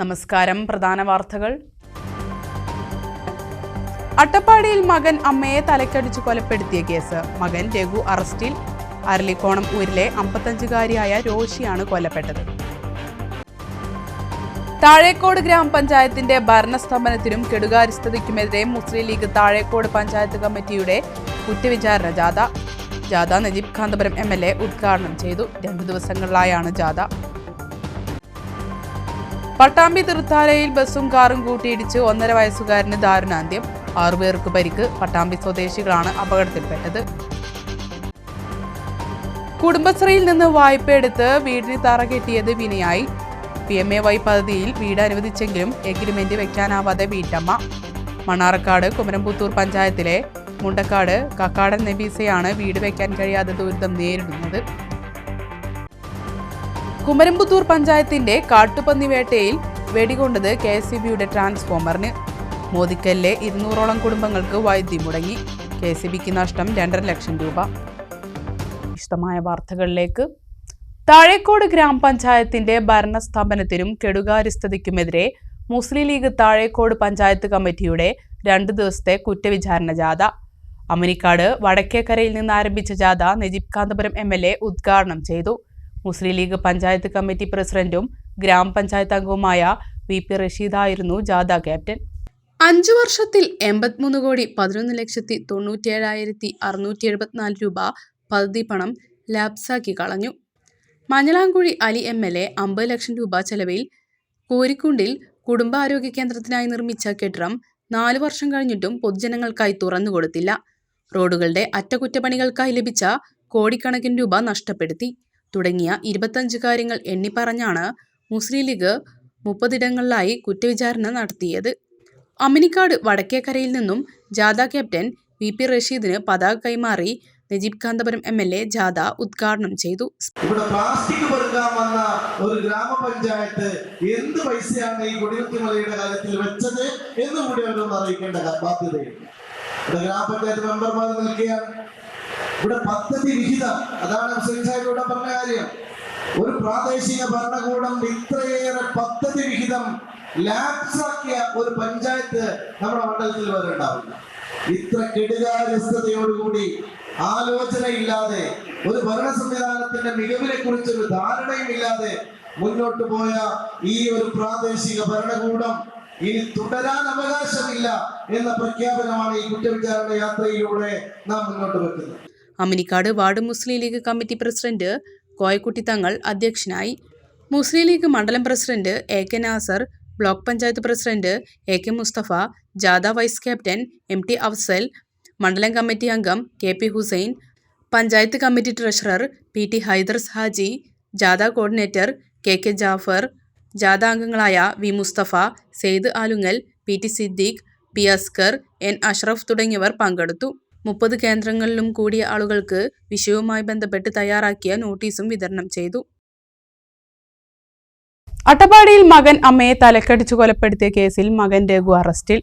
നമസ്കാരം. പ്രധാന വാർത്തകൾ. അട്ടപ്പാടിയിൽ മകൻ അമ്മയെ തലക്കടിച്ചു കൊലപ്പെടുത്തിയ കേസ്. മകൻ രഘു അറസ്റ്റിൽ. അരളിക്കോണം ഊരിലെ 55-കാരിയായ രോഷിയാണ് കൊല്ലപ്പെട്ടത്. താഴേക്കോട് ഗ്രാമപഞ്ചായത്തിന്റെ ഭരണസ്തംഭനത്തിനും കെടുകാര്യസ്ഥതയ്ക്കുമെതിരെ മുസ്ലിം ലീഗ് താഴേക്കോട് പഞ്ചായത്ത് കമ്മിറ്റിയുടെ കുറ്റവിചാരണ ജാഥ നജീബ് കാന്തപുരം MLA ഉദ്ഘാടനം ചെയ്തു. 2 ദിവസങ്ങളിലായാണ് ജാഥ. പട്ടാമ്പി തൃത്താലയിൽ ബസ്സും കാറും കൂട്ടിയിടിച്ച് 1.5 വയസ്സുകാരന് ദാരുണാന്ത്യം. 6 പേർക്ക് പരിക്ക്. പട്ടാമ്പി സ്വദേശികളാണ് അപകടത്തിൽപ്പെട്ടത്. കുടുംബശ്രീയിൽ നിന്ന് വായ്പയെടുത്ത് വീടിന് തറ കെട്ടിയത് വിനയായി. PMAY പദ്ധതിയിൽ വീട് അനുവദിച്ചെങ്കിലും എഗ്രിമെന്റ് വെക്കാനാവാതെ വീട്ടമ്മ. മണ്ണാർക്കാട് കുമരംപുത്തൂർ പഞ്ചായത്തിലെ മുണ്ടക്കാട് കക്കാടൻ നബീസയാണ് വീട് വെക്കാൻ കഴിയാതെ ദുരിതം നേരിടുന്നത്. കുമരംപുത്തൂർ പഞ്ചായത്തിന്റെ കാട്ടുപന്നിവേട്ടയിൽ വെടികൊണ്ടത് KSEBിയുടെ ട്രാൻസ്ഫോമറിന്. മോദിക്കലിലെ 200ഓളം കുടുംബങ്ങൾക്ക് വൈദ്യുതി മുടങ്ങി. KSEBിക്ക് നഷ്ടം 2.5 ലക്ഷം രൂപ. വിശദമായ വാർത്തകളിലേക്ക്. താഴേക്കോട് ഗ്രാമപഞ്ചായത്തിന്റെ ഭരണസ്തംഭനത്തിനും കെടുകാര്യസ്ഥതയ്ക്കുമെതിരെ മുസ്ലിം ലീഗ് താഴേക്കോട് പഞ്ചായത്ത് കമ്മിറ്റിയുടെ 2 ദിവസത്തെ കുറ്റവിചാരണ ജാഥ. അമനിക്കാട് വടക്കേക്കരയിൽ നിന്ന് ആരംഭിച്ച ജാഥ നജീബ് കാന്തപുരം MLA ഉദ്ഘാടനം ചെയ്തു. മുസ്ലിം ലീഗ് പഞ്ചായത്ത് കമ്മിറ്റി പ്രസിഡന്റും ഗ്രാമപഞ്ചായത്ത് അംഗവുമായ VP റഷീദായിരുന്നു ജാഥ ക്യാപ്റ്റൻ. 5 വർഷത്തിൽ 83,97,674 രൂപ പദ്ധതി പണം ലാപ്സാക്കി കളഞ്ഞു. മഞ്ഞളാംകുഴി അലി MLA 50 ലക്ഷം രൂപ ചെലവിൽ കോരിക്കുണ്ടിൽ കുടുംബാരോഗ്യ കേന്ദ്രത്തിനായി നിർമ്മിച്ച കെട്ടിടം 4 വർഷം കഴിഞ്ഞിട്ടും പൊതുജനങ്ങൾക്കായി തുറന്നുകൊടുത്തില്ല. റോഡുകളുടെ അറ്റകുറ്റപ്പണികൾക്കായി ലഭിച്ച കോടിക്കണക്കിന് രൂപ നഷ്ടപ്പെടുത്തി. തുടങ്ങിയ 25 കാര്യങ്ങൾ എണ്ണിപ്പറഞ്ഞാണ് മുസ്ലിം ലീഗ് 30 ഇടങ്ങളിലായി കുറ്റവിചാരണ നടത്തിയത്. അമനിക്കാട് വടക്കേക്കരയിൽ നിന്നും ജാഥ ക്യാപ്റ്റൻ VP റഷീദിന് പതാക കൈമാറി നജീബ് കാന്തപുരം MLA ജാഥ ഉദ്ഘാടനം ചെയ്തു. ഇവിടെ പ്ലാസ്റ്റിക് പെറുക്കാൻ വന്ന ഒരു ഗ്രാമപഞ്ചായത്ത് എന്ത് പൈസയാണ് ഈ കൊടികുത്തിമലയുടെ കാര്യത്തിൽ വെച്ചത് എന്ന് കൂടി അവരൊന്ന് അറിയിക്കേണ്ട ബാധ്യതയുണ്ട്. ഇവിടെ ഗ്രാമപഞ്ചായത്ത് മെമ്പർമാർ നിൽക്കുകയാണ്. ഇവിടെ പദ്ധതി വിഹിതം, അതാണ് ഇവിടെ പറഞ്ഞ കാര്യം. ഒരു പ്രാദേശിക ഭരണകൂടം ഇത്രയേറെ പദ്ധതി വിഹിതം ലാപ്സാക്കിയ ഒരു പഞ്ചായത്ത് നമ്മുടെ മണ്ഡലത്തിൽ വരെ ഉണ്ടാവില്ല. ഇത്ര കെടുകാര്യസ്ഥതയോടുകൂടി ആലോചനയില്ലാതെ ഒരു ഭരണ സംവിധാനത്തിന്റെ മികവിനെ കുറിച്ച് ഒരു ധാരണയും ഇല്ലാതെ മുന്നോട്ട് പോയ ഈ ഒരു പ്രാദേശിക ഭരണകൂടം ഇനി തുടരാൻ അവകാശമില്ല എന്ന പ്രഖ്യാപനമാണ് ഈ കുറ്റവിചാരണ യാത്രയിലൂടെ നാം മുന്നോട്ട് വെക്കുന്നത്. Amanikkad ward Muslim League committee president Koyakutty Thangal അധ്യക്ഷനായി. മുസ്ലിം ലീഗ് മണ്ഡലം president AK Nasar, block panchayat president AK Mustafa, ജാഥ വൈസ് ക്യാപ്റ്റൻ MT അഫ്സൽ, മണ്ഡലം കമ്മിറ്റി അംഗം KP Hussain, panchayat committee treasurer PT Haidars Haji, ജാഥ കോർഡിനേറ്റർ KK ജാഫർ, ജാഥ അംഗങ്ങളായ V Mustafa, Syed Alungal, PT Siddique, P Askar, N Ashraf തുടങ്ങിയവർ പങ്കെടുത്തു. 30 കേന്ദ്രങ്ങളിലും കൂടിയ ആളുകൾക്ക് വിഷയവുമായി ബന്ധപ്പെട്ട് തയ്യാറാക്കിയ നോട്ടീസും വിതരണം ചെയ്തു. അട്ടപ്പാടിയിൽ മകൻ അമ്മയെ തലക്കടിച്ചു കൊലപ്പെടുത്തിയ കേസിൽ മകൻ രഘു അറസ്റ്റിൽ.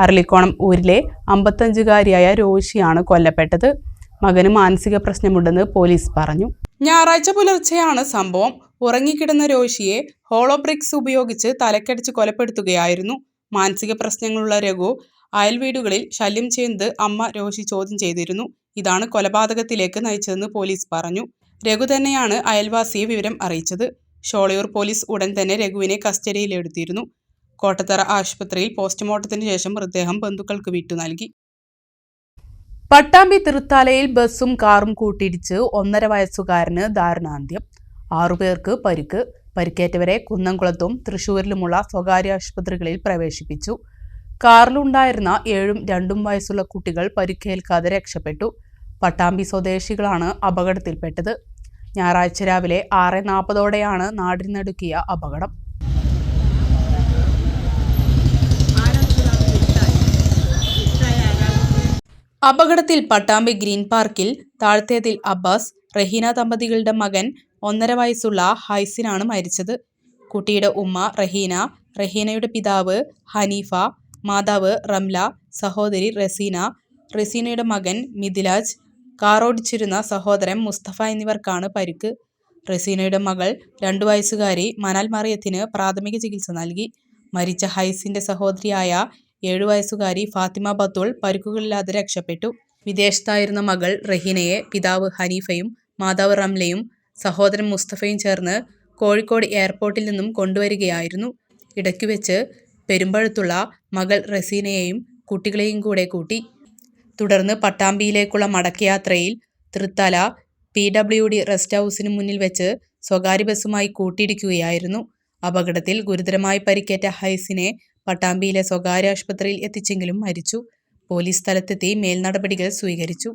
അരളിക്കോണം ഊരിലെ 55-കാരിയായ രോഷിയാണ് കൊല്ലപ്പെട്ടത്. മകന് മാനസിക പ്രശ്നമുണ്ടെന്ന് പോലീസ് പറഞ്ഞു. ഞായറാഴ്ച പുലർച്ചെയാണ് സംഭവം. ഉറങ്ങിക്കിടന്ന രോഷിയെ ഹോളോ ബ്രിക്സ് ഉപയോഗിച്ച് തലക്കടിച്ച് കൊലപ്പെടുത്തുകയായിരുന്നു. മാനസിക പ്രശ്നങ്ങളുള്ള രഘു അയൽ വീടുകളിൽ ശല്യം ചെയ്യുന്നത് അമ്മ രോഷി ചോദ്യം ചെയ്തിരുന്നു. ഇതാണ് കൊലപാതകത്തിലേക്ക് നയിച്ചതെന്ന് പോലീസ് പറഞ്ഞു. രഘു തന്നെയാണ് അയൽവാസിയെ വിവരം അറിയിച്ചത്. ഷോളയൂർ പോലീസ് ഉടൻ തന്നെ രഘുവിനെ കസ്റ്റഡിയിലെടുത്തിരുന്നു. കോട്ടത്തറ ആശുപത്രിയിൽ പോസ്റ്റ്മോർട്ടത്തിന് ശേഷം മൃതദേഹം ബന്ധുക്കൾക്ക് വിട്ടു നൽകി. പട്ടാമ്പി തൃത്താലയിൽ ബസ്സും കാറും കൂട്ടിയിടിച്ച് 1.5 വയസ്സുകാരന് ദാരുണാന്ത്യം. 6 പേർക്ക് പരിക്ക്. പരിക്കേറ്റവരെ കുന്നംകുളത്തും തൃശൂരിലുമുള്ള സ്വകാര്യ ആശുപത്രികളിൽ പ്രവേശിപ്പിച്ചു. കാറിലുണ്ടായിരുന്ന 7ഉം 2ഉം വയസ്സുള്ള കുട്ടികൾ പരിക്കേൽക്കാതെ രക്ഷപ്പെട്ടു. പട്ടാമ്പി സ്വദേശികളാണ് അപകടത്തിൽപ്പെട്ടത്. ഞായറാഴ്ച രാവിലെ 6:40ഓടെയാണ് നാടിനടുക്കിയ അപകടം. അപകടത്തിൽ പട്ടാമ്പി ഗ്രീൻ പാർക്കിൽ താഴ്ത്തേതിൽ അബ്ബാസ്, റഹീന ദമ്പതികളുടെ മകൻ 1.5 വയസ്സുള്ള ഹൈസിനാണ് മരിച്ചത്. കുട്ടിയുടെ ഉമ്മ റഹീന, റഹീനയുടെ പിതാവ് ഹനീഫ, മാതാവ് റംല, സഹോദരി റസീന, റസീനയുടെ മകൻ മിഥിലാജ്, കാറോടിച്ചിരുന്ന സഹോദരൻ മുസ്തഫ എന്നിവർക്കാണ് പരിക്ക്. റസീനയുടെ മകൾ 2 വയസ്സുകാരി മനാൽ മറിയത്തിന് പ്രാഥമിക ചികിത്സ നൽകി. മരിച്ച ഹൈസിന്റെ സഹോദരിയായ 7 വയസ്സുകാരി ഫാത്തിമ ബത്തുൾ പരിക്കുകളില്ലാതെ രക്ഷപ്പെട്ടു. വിദേശത്തായിരുന്ന മകൾ റഹീനയെ പിതാവ് ഹനീഫയും മാതാവ് റംലയും സഹോദരൻ മുസ്തഫയും ചേർന്ന് കോഴിക്കോട് എയർപോർട്ടിൽ നിന്നും കൊണ്ടുവരികയായിരുന്നു. ഇടയ്ക്കുവെച്ച് പെരുമ്പഴുത്തുള്ള മകൾ റസീനയെയും കുട്ടികളെയും കൂടെ കൂട്ടി. തുടർന്ന് പട്ടാമ്പിയിലേക്കുള്ള മടക്കയാത്രയിൽ തൃത്തല PWD റെസ്റ്റ് ഹൗസിന് മുന്നിൽ വെച്ച് സ്വകാര്യ ബസ്സുമായി കൂട്ടിയിടിക്കുകയായിരുന്നു. അപകടത്തിൽ ഗുരുതരമായി പരിക്കേറ്റ ഹൈസിനെ പട്ടാമ്പിയിലെ സ്വകാര്യ ആശുപത്രിയിൽ എത്തിച്ചെങ്കിലും മരിച്ചു. പോലീസ് സ്ഥലത്തെത്തി മേൽനടപടികൾ സ്വീകരിച്ചു.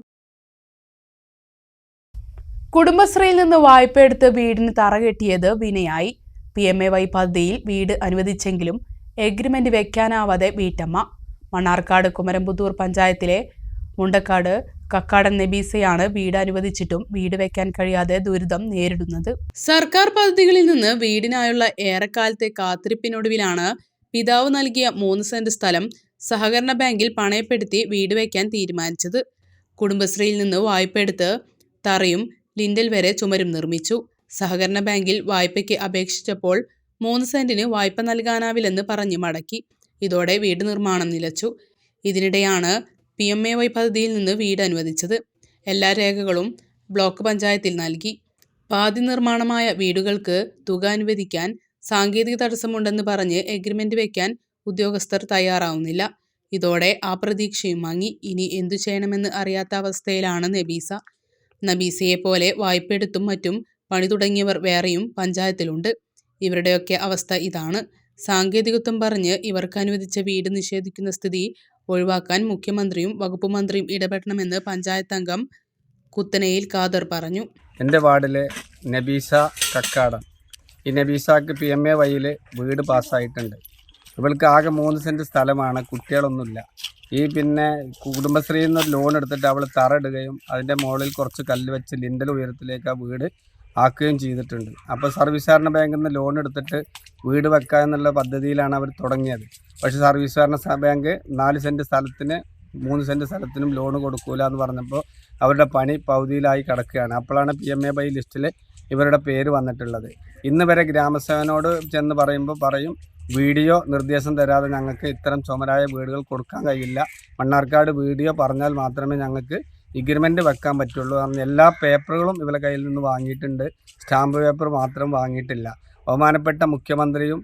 കുടുംബശ്രീയിൽ നിന്ന് വായ്പയെടുത്ത് വീടിന് തറകെട്ടിയത് വിനയായി. PMAY പദ്ധതിയിൽ വീട് അനുവദിച്ചെങ്കിലും എഗ്രിമെന്റ് വെക്കാനാവാതെ വീട്ടമ്മ. മണ്ണാർക്കാട് കുമരംപുത്തൂർ പഞ്ചായത്തിലെ മുണ്ടക്കാട് കക്കാടൻ നബീസയാണ് വീട് അനുവദിച്ചിട്ടും വീട് വെക്കാൻ കഴിയാതെ ദുരിതം നേരിടുന്നത്. സർക്കാർ പദ്ധതികളിൽ നിന്ന് വീടിനായുള്ള ഏറെക്കാലത്തെ കാത്തിരിപ്പിനൊടുവിലാണ് പിതാവ് നൽകിയ 3 സെന്റ് സ്ഥലം സഹകരണ ബാങ്കിൽ പണയപ്പെടുത്തി വീട് വെക്കാൻ തീരുമാനിച്ചത്. കുടുംബശ്രീയിൽ നിന്ന് വായ്പയെടുത്ത് തറയും ലിൻഡൽ വരെ ചുമരും നിർമ്മിച്ചു. സഹകരണ ബാങ്കിൽ വായ്പയ്ക്ക് അപേക്ഷിച്ചപ്പോൾ 3 സെന്റിന് വായ്പ നൽകാനാവില്ലെന്ന് പറഞ്ഞ് മടക്കി. ഇതോടെ വീട് നിർമ്മാണം നിലച്ചു. ഇതിനിടെയാണ് PMAY പദ്ധതിയിൽ നിന്ന് വീട് അനുവദിച്ചത്. എല്ലാ രേഖകളും ബ്ലോക്ക് പഞ്ചായത്തിൽ നൽകി. പാതി നിർമ്മാണമായ വീടുകൾക്ക് തുക അനുവദിക്കാൻ സാങ്കേതിക തടസ്സമുണ്ടെന്ന് പറഞ്ഞ് എഗ്രിമെന്റ് വെക്കാൻ ഉദ്യോഗസ്ഥർ തയ്യാറാവുന്നില്ല. ഇതോടെ ആ പ്രതീക്ഷയും മങ്ങി. ഇനി എന്തു ചെയ്യണമെന്ന് അറിയാത്ത അവസ്ഥയിലാണ് നബീസ. നബീസയെ പോലെ വായ്പയെടുത്തും മറ്റും പണി തുടങ്ങിയവർ വേറെയും പഞ്ചായത്തിലുണ്ട്. ഇവരുടെയൊക്കെ അവസ്ഥ ഇതാണ്. സാങ്കേതികത്വം പറഞ്ഞ് ഇവർക്ക് അനുവദിച്ച വീട് നിഷേധിക്കുന്ന സ്ഥിതി ഒഴിവാക്കാൻ മുഖ്യമന്ത്രിയും വകുപ്പ് മന്ത്രിയും ഇടപെടണമെന്ന് പഞ്ചായത്ത് അംഗം കുത്തനയിൽ ഖാദർ പറഞ്ഞു. എൻ്റെ വാർഡിലെ നബീസ കക്കാടൻ. ഈ നബീസക്ക് PMAYയിൽ വീട് പാസ്സായിട്ടുണ്ട്. ഇവൾക്ക് ആകെ 3 സെന്റ് സ്ഥലമാണ്, കുട്ടികളൊന്നുമില്ല. പിന്നെ കുടുംബശ്രീയിൽ നിന്ന് ലോൺ എടുത്തിട്ട് അവൾ തറ ഇടുകയും അതിൻ്റെ മുകളിൽ കുറച്ച് കല്ല് വെച്ച് ലിൻഡൽ ഉയരത്തിലേക്ക് ആ വീട് ആക്കുകയും ചെയ്തിട്ടുണ്ട്. അപ്പോൾ സർവീസ് സഹകരണ ബാങ്കിൽ നിന്ന് ലോൺ എടുത്തിട്ട് വീട് വെക്കുക എന്നുള്ള പദ്ധതിയിലാണ് അവർ തുടങ്ങിയത്. പക്ഷേ സർവീസ് സഹകരണ ബാങ്ക് 4 സെന്റ് സ്ഥലത്തിന് 3 സെന്റ് സ്ഥലത്തിനും ലോൺ കൊടുക്കൂല എന്ന് പറഞ്ഞപ്പോൾ അവരുടെ പണി പകുതിയിലായി കിടക്കുകയാണ്. അപ്പോഴാണ് PMAY ലിസ്റ്റിൽ ഇവരുടെ പേര് വന്നിട്ടുള്ളത്. ഇന്ന് വരെ ഗ്രാമസേവനോട് ചെന്ന് പറയുമ്പോൾ പറയും വീഡിയോ നിർദ്ദേശം തരാതെ ഞങ്ങൾക്ക് ഇത്തരം ചുമരായ വീടുകൾ കൊടുക്കാൻ കഴിയില്ല. മണ്ണാർക്കാട് വീഡിയോ പറഞ്ഞാൽ മാത്രമേ ഞങ്ങൾക്ക് എഗ്രിമെൻ്റ് വെക്കാൻ പറ്റുള്ളൂ. എല്ലാ പേപ്പറുകളും ഇവരുടെ കയ്യിൽ നിന്ന് വാങ്ങിയിട്ടുണ്ട്. സ്റ്റാമ്പ് പേപ്പർ മാത്രം വാങ്ങിയിട്ടില്ല. ബഹുമാനപ്പെട്ട മുഖ്യമന്ത്രിയും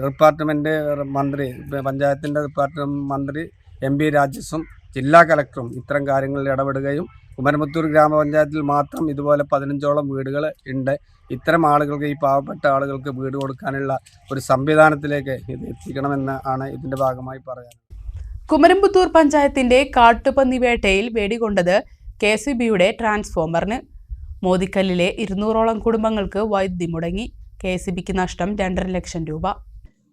ഡിപ്പാർട്ട്മെൻറ്റ് മന്ത്രി, പഞ്ചായത്തിൻ്റെ ഡിപ്പാർട്ട്മെൻറ്റ് മന്ത്രി MP രാജസും ജില്ലാ കളക്ടറും ഇത്തരം കാര്യങ്ങളിൽ ഇടപെടുകയും കുമരംപുത്തൂർ ഗ്രാമപഞ്ചായത്തിൽ മാത്രം ഇതുപോലെ 15ഓളം വീടുകൾ ഉണ്ട്. ഇത്തരം ആളുകൾക്ക്, ഈ പാവപ്പെട്ട ആളുകൾക്ക് വീട് കൊടുക്കാനുള്ള ഒരു സംവിധാനത്തിലേക്ക് ഇത് എത്തിക്കണമെന്ന് ആണ് ഇതിൻ്റെ ഭാഗമായി പറയാൻ. കുമരംപുത്തൂർ പഞ്ചായത്തിന്റെ കാട്ടുപന്നി വേട്ടയിൽ വെടികൊണ്ടത് KCBയുടെ ട്രാൻസ്ഫോമറിന്. മോദിക്കല്ലിലെ 200ഓളം കുടുംബങ്ങൾക്ക് വൈദ്യുതി മുടങ്ങി. KCBക്ക് നഷ്ടം 2.5 ലക്ഷം രൂപ.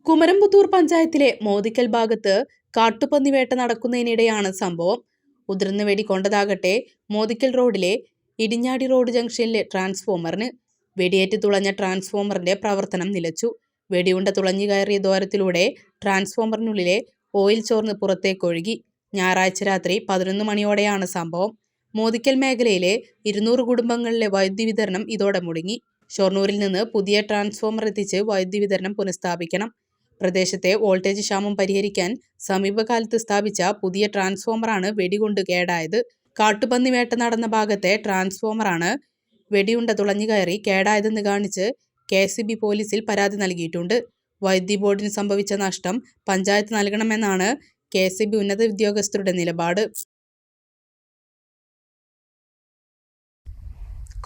കുമരംപുത്തൂർ പഞ്ചായത്തിലെ മോദിക്കൽ ഭാഗത്ത് കാട്ടുപന്നി വേട്ട നടക്കുന്നതിനിടെയാണ് സംഭവം. ഉതിർന്ന് വെടികൊണ്ടതാകട്ടെ മോദിക്കൽ റോഡിലെ ഇടിഞ്ഞാടി റോഡ് ജംഗ്ഷനിലെ ട്രാൻസ്ഫോമറിന്. വെടിയേറ്റ് തുളഞ്ഞ ട്രാൻസ്ഫോമറിന്റെ പ്രവർത്തനം നിലച്ചു. വെടിയുണ്ട തുളഞ്ഞു കയറിയ ദ്വാരത്തിലൂടെ ട്രാൻസ്ഫോമറിനുള്ളിലെ ഓയിൽ ചോർന്ന് പുറത്തേക്കൊഴുകി. ഞായറാഴ്ച രാത്രി 11 മണിയോടെയാണ് സംഭവം. മോദിക്കൽ മേഖലയിലെ 200 കുടുംബങ്ങളിലെ വൈദ്യുതി വിതരണം ഇതോടെ മുടങ്ങി. ഷൊർണൂരിൽ നിന്ന് പുതിയ ട്രാൻസ്ഫോമർ എത്തിച്ച് വൈദ്യുതി വിതരണം പുനഃസ്ഥാപിക്കണം. പ്രദേശത്തെ വോൾട്ടേജ് ക്ഷാമം പരിഹരിക്കാൻ സമീപകാലത്ത് സ്ഥാപിച്ച പുതിയ ട്രാൻസ്ഫോമറാണ് വെടികൊണ്ട് കേടായത്. കാട്ടുപന്നി വേട്ട നടന്ന ഭാഗത്തെ ട്രാൻസ്ഫോമറാണ് വെടിയുണ്ട തുളഞ്ഞു കയറി കേടായതെന്ന് കാണിച്ച് KCB പോലീസിൽ പരാതി നൽകിയിട്ടുണ്ട്. വൈദ്യുതി ബോർഡിന് സംഭവിച്ച നഷ്ടം പഞ്ചായത്ത് നൽകണമെന്നാണ് KCB ഉന്നത ഉദ്യോഗസ്ഥരുടെ നിലപാട്.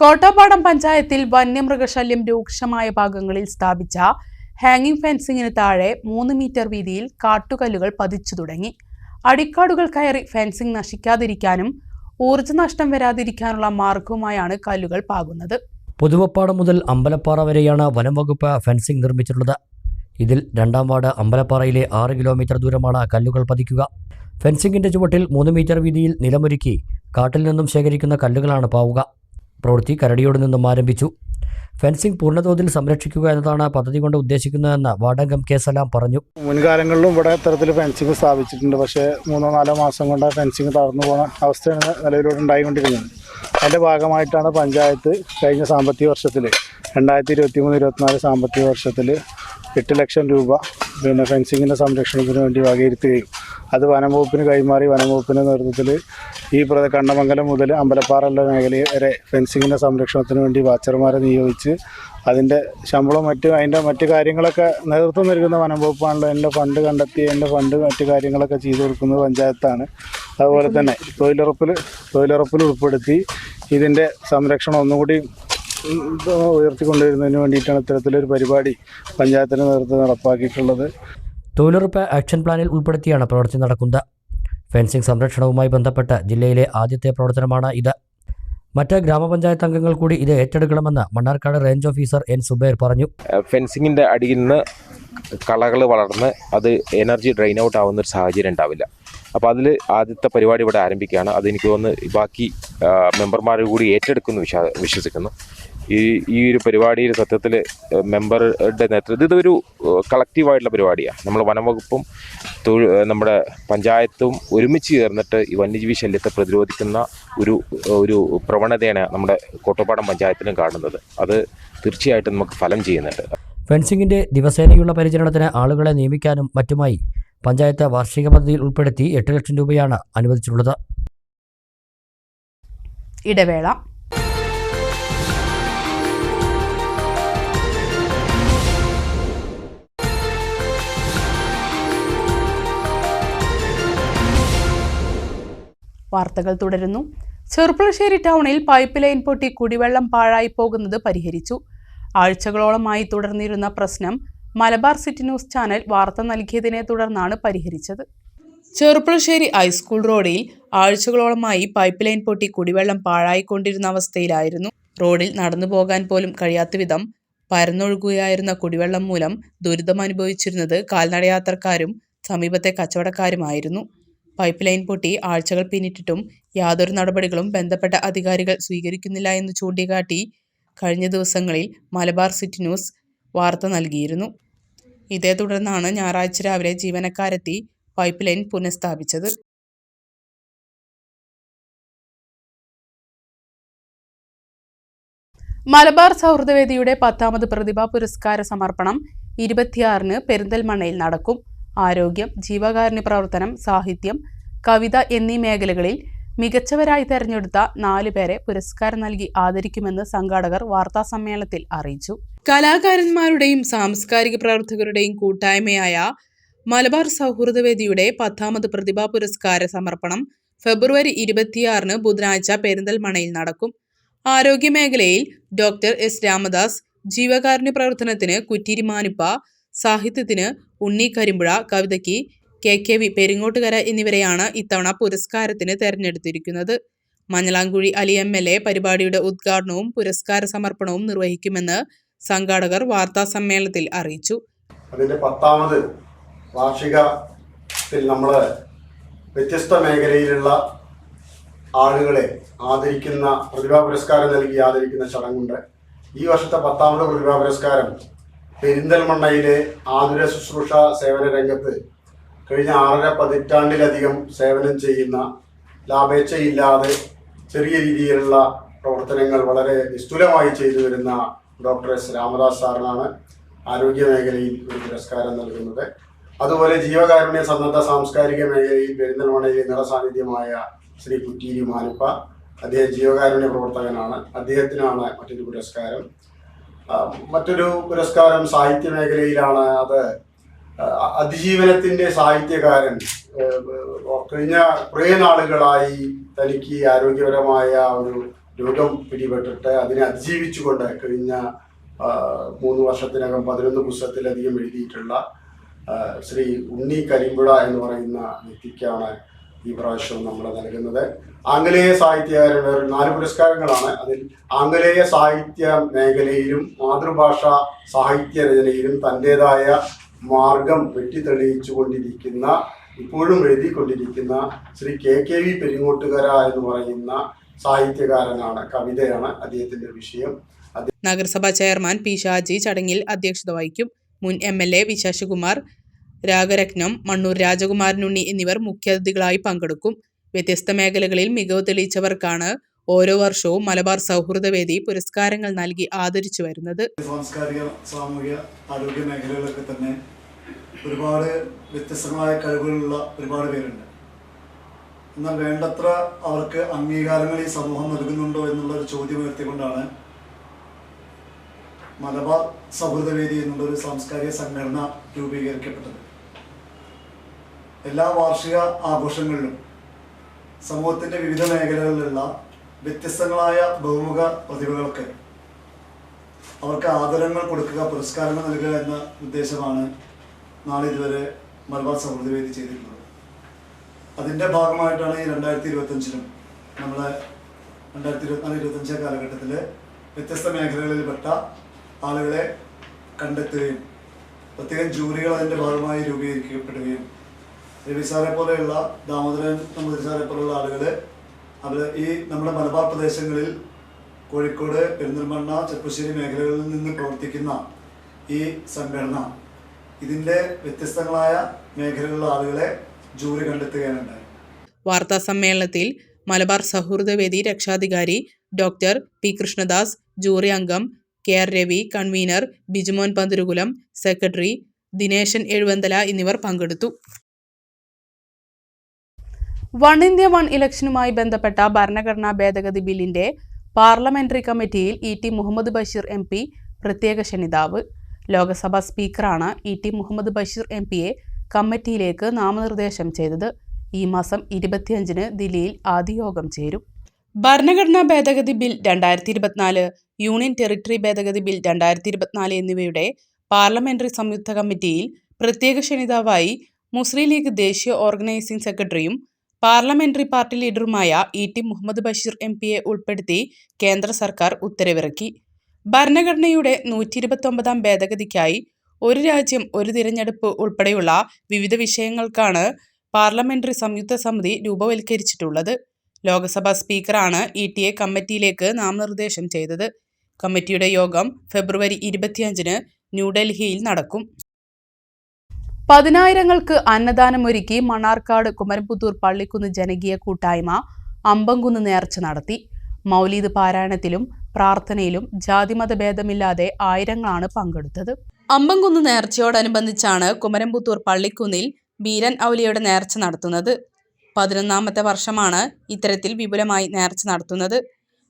കോട്ടപ്പാടം പഞ്ചായത്തിൽ വന്യമൃഗശല്യം രൂക്ഷമായ ഭാഗങ്ങളിൽ സ്ഥാപിച്ച ഹാങ്ങിങ് ഫെൻസിങ്ങിന് താഴെ 3 മീറ്റർ വീതിയിൽ കാട്ടുകല്ലുകൾ പതിച്ചു തുടങ്ങി. അടിക്കാടുകൾ കയറി ഫെൻസിംഗ് നശിക്കാതിരിക്കാനും ഊർജ്ജ നഷ്ടം വരാതിരിക്കാനുള്ള മാർഗവുമായാണ് കല്ലുകൾ പാകുന്നത്. പുതുവപ്പാടം മുതൽ അമ്പലപ്പാറ വരെയാണ് വനം വകുപ്പ് ഫെൻസിംഗ് നിർമ്മിച്ചിട്ടുള്ളത്. ഇതിൽ 2ാം വാർഡ് അമ്പലപ്പാറയിലെ 6 കിലോമീറ്റർ ദൂരമാണ് കല്ലുകൾ പതിക്കുക. ഫെൻസിംഗിന്റെ ചുവട്ടിൽ 3 മീറ്റർ വീതിയിൽ നിലമൊരുക്കി കാട്ടിൽ നിന്നും ശേഖരിക്കുന്ന കല്ലുകളാണ് പാവുക. പ്രവൃത്തി കരടിയോട് നിന്നും ആരംഭിച്ചു. ഫെൻസിംഗ് പൂർണ്ണതോതിൽ സംരക്ഷിക്കുക എന്നതാണ് പദ്ധതി കൊണ്ട് ഉദ്ദേശിക്കുന്നതെന്ന് വാർഡംഗം കെ സലാം പറഞ്ഞു. മുൻകാലങ്ങളിലും ഇവിടെ ഇത്തരത്തിൽ ഫെൻസിംഗ് സ്ഥാപിച്ചിട്ടുണ്ട്. പക്ഷേ 3-4 മാസം കൊണ്ട് ഫെൻസിംഗ് തകർന്നു പോകുന്ന അവസ്ഥയാണ് നിലവിലൂടെ ഉണ്ടായിക്കൊണ്ടിരിക്കുന്നത്. അതിൻ്റെ ഭാഗമായിട്ടാണ് പഞ്ചായത്ത് കഴിഞ്ഞ സാമ്പത്തിക വർഷത്തിൽ 2023-24 സാമ്പത്തിക വർഷത്തിൽ 8 ലക്ഷം രൂപ ഫെൻസിങ്ങിൻ്റെ സംരക്ഷണത്തിന് വേണ്ടി വകയിരുത്തുകയും അത് വനംവകുപ്പിന് കൈമാറി വനംവകുപ്പിൻ്റെ നേതൃത്വത്തിൽ ഈ കണ്ണമംഗലം മുതൽ അമ്പലപ്പാറയുള്ള മേഖലയിൽ വരെ ഫെൻസിങ്ങിൻ്റെ സംരക്ഷണത്തിന് വേണ്ടി വാച്ചർമാരെ നിയോഗിച്ച് അതിൻ്റെ ശമ്പളം അതിൻ്റെ മറ്റ് കാര്യങ്ങളൊക്കെ നേതൃത്വം നൽകുന്ന വനംവകുപ്പാണല്ലോ. അതിൻ്റെ ഫണ്ട് കണ്ടെത്തി അതിൻ്റെ ഫണ്ട് മറ്റ് കാര്യങ്ങളൊക്കെ ചെയ്തു കൊടുക്കുന്നത് പഞ്ചായത്താണ്. അതുപോലെ തന്നെ തൊഴിലുറപ്പിൽ ഉൾപ്പെടുത്തി ഇതിൻ്റെ സംരക്ഷണം ഒന്നുകൂടി ഉയർത്തിക്കൊണ്ടുവരുന്നതിന് വേണ്ടിയിട്ടാണ് ഇത്തരത്തിലൊരു പരിപാടി പഞ്ചായത്തിൻ്റെ നേതൃത്വം നടപ്പാക്കിയിട്ടുള്ളത്. തൊഴിലുറപ്പ് ആക്ഷൻ പ്ലാനിൽ ഉൾപ്പെടുത്തിയാണ് പ്രവൃത്തി നടക്കുന്നത്. ഫെൻസിംഗ് സംരക്ഷണവുമായി ബന്ധപ്പെട്ട് ജില്ലയിലെ ആദ്യത്തെ പ്രവർത്തനമാണ് ഇത്. മറ്റ് ഗ്രാമപഞ്ചായത്ത് അംഗങ്ങൾ കൂടി ഇത് ഏറ്റെടുക്കണമെന്ന് Mannarkkad range officer N Subair പറഞ്ഞു. ഫെൻസിങ്ങിൻ്റെ അടിയിൽ നിന്ന് കളകൾ വളർന്ന് അത് എനർജി ഡ്രെയിൻ ഔട്ട് ആവുന്ന ഒരു സാഹചര്യം ഉണ്ടാവില്ല. അപ്പോൾ അതിൽ ആദ്യത്തെ പരിപാടി ഇവിടെ ആരംഭിക്കുകയാണ്. അതെനിക്ക് തോന്നുന്നു ബാക്കി മെമ്പർമാർ കൂടി ഏറ്റെടുക്കുമെന്ന് വിശ്വസിക്കുന്നു. ഈ ഒരു പരിപാടിയിൽ സത്യത്തിൽ മെമ്പറുടെ നേതൃത്വം ഇതൊരു കളക്റ്റീവായിട്ടുള്ള പരിപാടിയാണ്. നമ്മൾ വനംവകുപ്പും നമ്മുടെ പഞ്ചായത്തും ഒരുമിച്ച് ചേർന്നിട്ട് ഈ വന്യജീവി ശല്യത്തെ പ്രതിരോധിക്കുന്ന ഒരു പ്രവണതയാണ് നമ്മുടെ കോട്ടപ്പാടം പഞ്ചായത്തിലും കാണുന്നത്. അത് തീർച്ചയായിട്ടും നമുക്ക് ഫലം ചെയ്യുന്നുണ്ട്. ഫെൻസിങ്ങിൻ്റെ ദിവസേനയുള്ള പരിചരണത്തിന് ആളുകളെ നിയമിക്കാനും മറ്റുമായി പഞ്ചായത്ത് വാർഷിക പദ്ധതിയിൽ ഉൾപ്പെടുത്തി 8 ലക്ഷം രൂപയാണ് അനുവദിച്ചിട്ടുള്ളത്. ഇടവേള. വാർത്തകൾ തുടരുന്നു. ചെറുപ്പുളശ്ശേരി ടൗണിൽ പൈപ്പ് ലൈൻ പൊട്ടി കുടിവെള്ളം പാഴായി പോകുന്നത് പരിഹരിച്ചു. ആഴ്ചകളോളമായി തുടർന്നിരുന്ന പ്രശ്നം മലബാർ സിറ്റി ന്യൂസ് ചാനൽ വാർത്ത നൽകിയതിനെ തുടർന്നാണ് പരിഹരിച്ചത്. ചെറുപ്പുളശ്ശേരി ഹൈസ്കൂൾ റോഡിൽ ആഴ്ചകളോളമായി പൈപ്പ് ലൈൻ പൊട്ടി കുടിവെള്ളം പാഴായിക്കൊണ്ടിരുന്ന അവസ്ഥയിലായിരുന്നു. റോഡിൽ നടന്നു പോകാൻ പോലും കഴിയാത്ത വിധം പരന്നൊഴുകുകയായിരുന്ന കുടിവെള്ളം മൂലം ദുരിതമനുഭവിച്ചിരുന്നത് കാൽനടയാത്രക്കാരും സമീപത്തെ കച്ചവടക്കാരുമായിരുന്നു. പൈപ്പ് ലൈൻ പൊട്ടി ആഴ്ചകൾ പിന്നിട്ടിട്ടും യാതൊരു നടപടികളും ബന്ധപ്പെട്ട അധികാരികൾ സ്വീകരിക്കുന്നില്ല എന്ന് ചൂണ്ടിക്കാട്ടി കഴിഞ്ഞ ദിവസങ്ങളിൽ മലബാർ സിറ്റി ന്യൂസ് വാർത്ത നൽകിയിരുന്നു. ഇതേ തുടർന്നാണ് ഞായറാഴ്ച രാവിലെ ജീവനക്കാരെത്തി പൈപ്പ് ലൈൻ പുനഃസ്ഥാപിച്ചത്. മലബാർ സൗഹൃദവേദിയുടെ 10ാമത് പ്രതിഭാ പുരസ്കാര സമർപ്പണം 26-ന് പെരിന്തൽമണ്ണയിൽ നടക്കും. ആരോഗ്യം, ജീവകാരുണ്യ പ്രവർത്തനം, സാഹിത്യം, കവിത എന്നീ മേഖലകളിൽ മികച്ചവരായി തെരഞ്ഞെടുത്ത 4 പേരെ പുരസ്കാരം നൽകി ആദരിക്കുമെന്ന് സംഘാടകർ വാർത്താസമ്മേളനത്തിൽ അറിയിച്ചു. കലാകാരന്മാരുടെയും സാംസ്കാരിക പ്രവർത്തകരുടെയും കൂട്ടായ്മയായ മലബാർ സൗഹൃദവേദിയുടെ 10ാമത് പ്രതിഭാ പുരസ്കാര സമർപ്പണം ഫെബ്രുവരി 26-ന് ബുധനാഴ്ച പെരിന്തൽമണ്ണയിൽ നടക്കും. ആരോഗ്യമേഖലയിൽ ഡോക്ടർ എസ് രാമദാസ്, ജീവകാരുണ്യ പ്രവർത്തനത്തിന് കുറ്റിരി മാനുപ്പ, സാഹിത്യത്തിന് ഉണ്ണി കരിമ്പുഴ, കവിതയ്ക്ക് KKV പെരിങ്ങോട്ടുകര എന്നിവരെയാണ് ഇത്തവണ പുരസ്കാരത്തിന് തെരഞ്ഞെടുത്തിരിക്കുന്നത്. മഞ്ഞളാംകുഴി അലി MLA പരിപാടിയുടെ ഉദ്ഘാടനവും പുരസ്കാര സമർപ്പണവും നിർവഹിക്കുമെന്ന് സംഘാടകർ വാർത്താസമ്മേളനത്തിൽ അറിയിച്ചു. അതിൻ്റെ 10ാമത് വാർഷികത്തിൽ നമ്മൾ വ്യത്യസ്ത മേഖലയിലുള്ള ആളുകളെ ആദരിക്കുന്ന പ്രതിഭാ പുരസ്കാരം നൽകി ആദരിക്കുന്ന ചടങ്ങുണ്ട്. ഈ വർഷത്തെ 10ാമത് പ്രതിഭാ പുരസ്കാരം പെരിന്തൽമണ്ണയിലെ ആതുര ശുശ്രൂഷ സേവന രംഗത്ത് കഴിഞ്ഞ 6.5 പതിറ്റാണ്ടിലധികം സേവനം ചെയ്യുന്ന, ലാഭേച്ഛയില്ലാതെ ചെറിയ രീതിയിലുള്ള പ്രവർത്തനങ്ങൾ വളരെ നിസ്തുലമായി ചെയ്തു വരുന്ന ഡോക്ടർ എസ് രാമദാസ് സാറിനാണ് ആരോഗ്യ മേഖലയിൽ ഒരു പുരസ്കാരം നൽകുന്നത്. അതുപോലെ ജീവകാരുണ്യ സന്നദ്ധ സാംസ്കാരിക മേഖലയിൽ പെരിന്തൽമണ്ണയിലെ നിറസാന്നിധ്യമായ ശ്രീ കുറ്റീരി മാനുപ്പ, അദ്ദേഹം ജീവകാരുണ്യ പ്രവർത്തകനാണ്, അദ്ദേഹത്തിനാണ് മറ്റൊരു പുരസ്കാരം. മറ്റൊരു പുരസ്കാരം സാഹിത്യ മേഖലയിലാണ്. അത് അതിജീവനത്തിൻ്റെ സാഹിത്യകാരൻ, കഴിഞ്ഞ കുറേ നാളുകളായി തനിക്ക് ആരോഗ്യപരമായ ഒരു രോഗം പിടിപെട്ടിട്ട് അതിനെ അതിജീവിച്ചുകൊണ്ട് കഴിഞ്ഞ 3 വർഷത്തിനകം 11 പുസ്തകത്തിലധികം എഴുതിയിട്ടുള്ള ശ്രീ ഉണ്ണി കരിമ്പുഴ എന്ന് പറയുന്ന വ്യക്തിക്കാണ് ഈ പ്രാവശ്യം നമ്മൾ നൽകുന്നത്. ആംഗലേയ സാഹിത്യകാരൻ വേറെ 4 പുരസ്കാരങ്ങളാണ്. അതിൽ ആംഗലേയ സാഹിത്യ മേഖലയിലും മാതൃഭാഷ സാഹിത്യ രചനയിലും തൻ്റെതായ മാർഗം വെട്ടിത്തെളിയിച്ചു കൊണ്ടിരിക്കുന്ന, ഇപ്പോഴും എഴുതിക്കൊണ്ടിരിക്കുന്ന ശ്രീ KKV പെരിങ്ങോട്ടുകര എന്ന് പറയുന്ന സാഹിത്യകാരനാണ്, കവിതയാണ് അദ്ദേഹത്തിൻ്റെ വിഷയം. നഗരസഭാ ചെയർമാൻ പി ഷാജി ചടങ്ങിൽ അധ്യക്ഷത വഹിക്കും. മുൻ MLA വി ശശികുമാർ, രാഗരത്നം, മണ്ണൂർ രാജകുമാരനുണ്ണി എന്നിവർ മുഖ്യാതിഥികളായി പങ്കെടുക്കും. വ്യത്യസ്ത മേഖലകളിൽ മികവ് തെളിയിച്ചവർക്കാണ് ഓരോ വർഷവും മലബാർ സൗഹൃദവേദി പുരസ്കാരങ്ങൾ നൽകി ആദരിച്ചു വരുന്നത്. സാംസ്കാരിക, സാമൂഹിക, ആരോഗ്യ മേഖലകളിലൊക്കെ തന്നെ ഒരുപാട് വ്യത്യസ്തങ്ങളായ കഴിവുകളുള്ള ഒരുപാട് പേരുണ്ട്. എന്നാൽ വേണ്ടത്ര അവർക്ക് അംഗീകാരങ്ങൾ ഈ സമൂഹം നൽകുന്നുണ്ടോ എന്നുള്ളൊരു ചോദ്യം ഉയർത്തിക്കൊണ്ടാണ് മലബാർ സൗഹൃദവേദി എന്നുള്ളൊരു സാംസ്കാരിക സംഘടന രൂപീകരിക്കപ്പെട്ടത്. എല്ലാ വാർഷിക ആഘോഷങ്ങളിലും സമൂഹത്തിൻ്റെ വിവിധ മേഖലകളിലുള്ള വ്യത്യസ്തങ്ങളായ ബഹുമുഖ പ്രതിഭകൾക്ക് അവർക്ക് ആദരങ്ങൾ കൊടുക്കുക, പുരസ്കാരങ്ങൾ നൽകുക എന്ന ഉദ്ദേശമാണ് നാളിതുവരെ മലബാർ സൗഹൃദവേദി ചെയ്തിട്ടുള്ളത്. അതിൻ്റെ ഭാഗമായിട്ടാണ് ഈ 2025 നമ്മളെ 2024-25 കാലഘട്ടത്തിൽ വ്യത്യസ്ത മേഖലകളിൽപ്പെട്ട ആളുകളെ കണ്ടെത്തുകയും പ്രത്യേകം ജൂറികൾ അതിൻ്റെ ഭാഗമായി രൂപീകരിക്കപ്പെടുകയും രവി സാറെ പോലെയുള്ള, ദാമോദരൻ നമ്പൂതിരി സാറെ പോലെയുള്ള ആളുകൾ അവർ ഈ നമ്മുടെ മലബാർ പ്രദേശങ്ങളിൽ കോഴിക്കോട്, പെരിന്തൽമണ്ണ, ചെറുപ്പശ്ശേരി മേഖലകളിൽ നിന്ന് പ്രവർത്തിക്കുന്ന ഈ സംഘടന ഇതിൻ്റെ വ്യത്യസ്തങ്ങളായ മേഖലകളിലുള്ള ആളുകളെ ജൂറി കണ്ടെത്തുകയാണുണ്ടായത്. വാർത്താ സമ്മേളനത്തിൽ മലബാർ സൗഹൃദവേദി രക്ഷാധികാരി ഡോക്ടർ പി കൃഷ്ണദാസ്, ജൂറി അംഗം KR Ravi, convener Bijumon Panthirukulam, secretary Dineshan Ezhuvanthala എന്നിവർ പങ്കെടുത്തു. വൺ ഇന്ത്യ വൺ ഇലക്ഷനുമായി ബന്ധപ്പെട്ട ഭരണഘടനാ ഭേദഗതി ബില്ലിന്റെ പാർലമെന്ററി കമ്മിറ്റിയിൽ ET മുഹമ്മദ് ബഷീർ MP പ്രത്യേക ക്ഷണിതാവ്. ലോക്സഭാ സ്പീക്കറാണ് ET മുഹമ്മദ് ബഷീർ MPയെ കമ്മിറ്റിയിലേക്ക് നാമനിർദ്ദേശം ചെയ്തത്. ഈ മാസം 25-ന് ദില്ലിയിൽ ആദ്യ യോഗം ചേരും. ഭരണഘടനാ ഭേദഗതി ബിൽ 2024, യൂണിയൻ ടെറിട്ടറി ഭേദഗതി ബിൽ 2024 എന്നിവയുടെ പാർലമെന്ററി സംയുക്ത കമ്മിറ്റിയിൽ പ്രത്യേക ക്ഷണിതാവായി മുസ്ലിം ലീഗ് ദേശീയ ഓർഗനൈസിംഗ് സെക്രട്ടറിയും പാർലമെന്ററി പാർട്ടി ലീഡറുമായ ET മുഹമ്മദ് ബഷീർ MPയെ ഉൾപ്പെടുത്തി കേന്ദ്ര സർക്കാർ ഉത്തരവിറക്കി. ഭരണഘടനയുടെ 129-ാം ഭേദഗതിക്കായി ഒരു രാജ്യം ഒരു തിരഞ്ഞെടുപ്പ് ഉൾപ്പെടെയുള്ള വിവിധ വിഷയങ്ങൾക്കാണ് പാർലമെന്ററി സംയുക്ത സമിതി രൂപവൽക്കരിച്ചിട്ടുള്ളത്. ലോക്സഭാ സ്പീക്കറാണ് ETയെ കമ്മിറ്റിയിലേക്ക് നാമനിർദ്ദേശം ചെയ്തത്. കമ്മിറ്റിയുടെ യോഗം ഫെബ്രുവരി 25-ന് ന്യൂഡൽഹിയിൽ നടക്കും. പതിനായിരങ്ങൾക്ക് അന്നദാനമൊരുക്കി മണ്ണാർക്കാട് കുമരംപുത്തൂർ പള്ളിക്കുന്ന് ജനകീയ കൂട്ടായ്മ അമ്പംകുന്ന് നേർച്ച നടത്തി. മൗലീദ് പാരായണത്തിലും പ്രാർത്ഥനയിലും ജാതിമത ഭേദമില്ലാതെ ആയിരങ്ങളാണ് പങ്കെടുത്തത്. അമ്പംകുന്ന് നേർച്ചയോടനുബന്ധിച്ചാണ് കുമരംപുത്തൂർ പള്ളിക്കുന്നിൽ ബീരൻ ഔലിയയുടെ നേർച്ച നടത്തുന്നത്. 11ാമത്തെ വർഷമാണ് ഇത്തരത്തിൽ വിപുലമായി നേർച്ച നടത്തുന്നത്.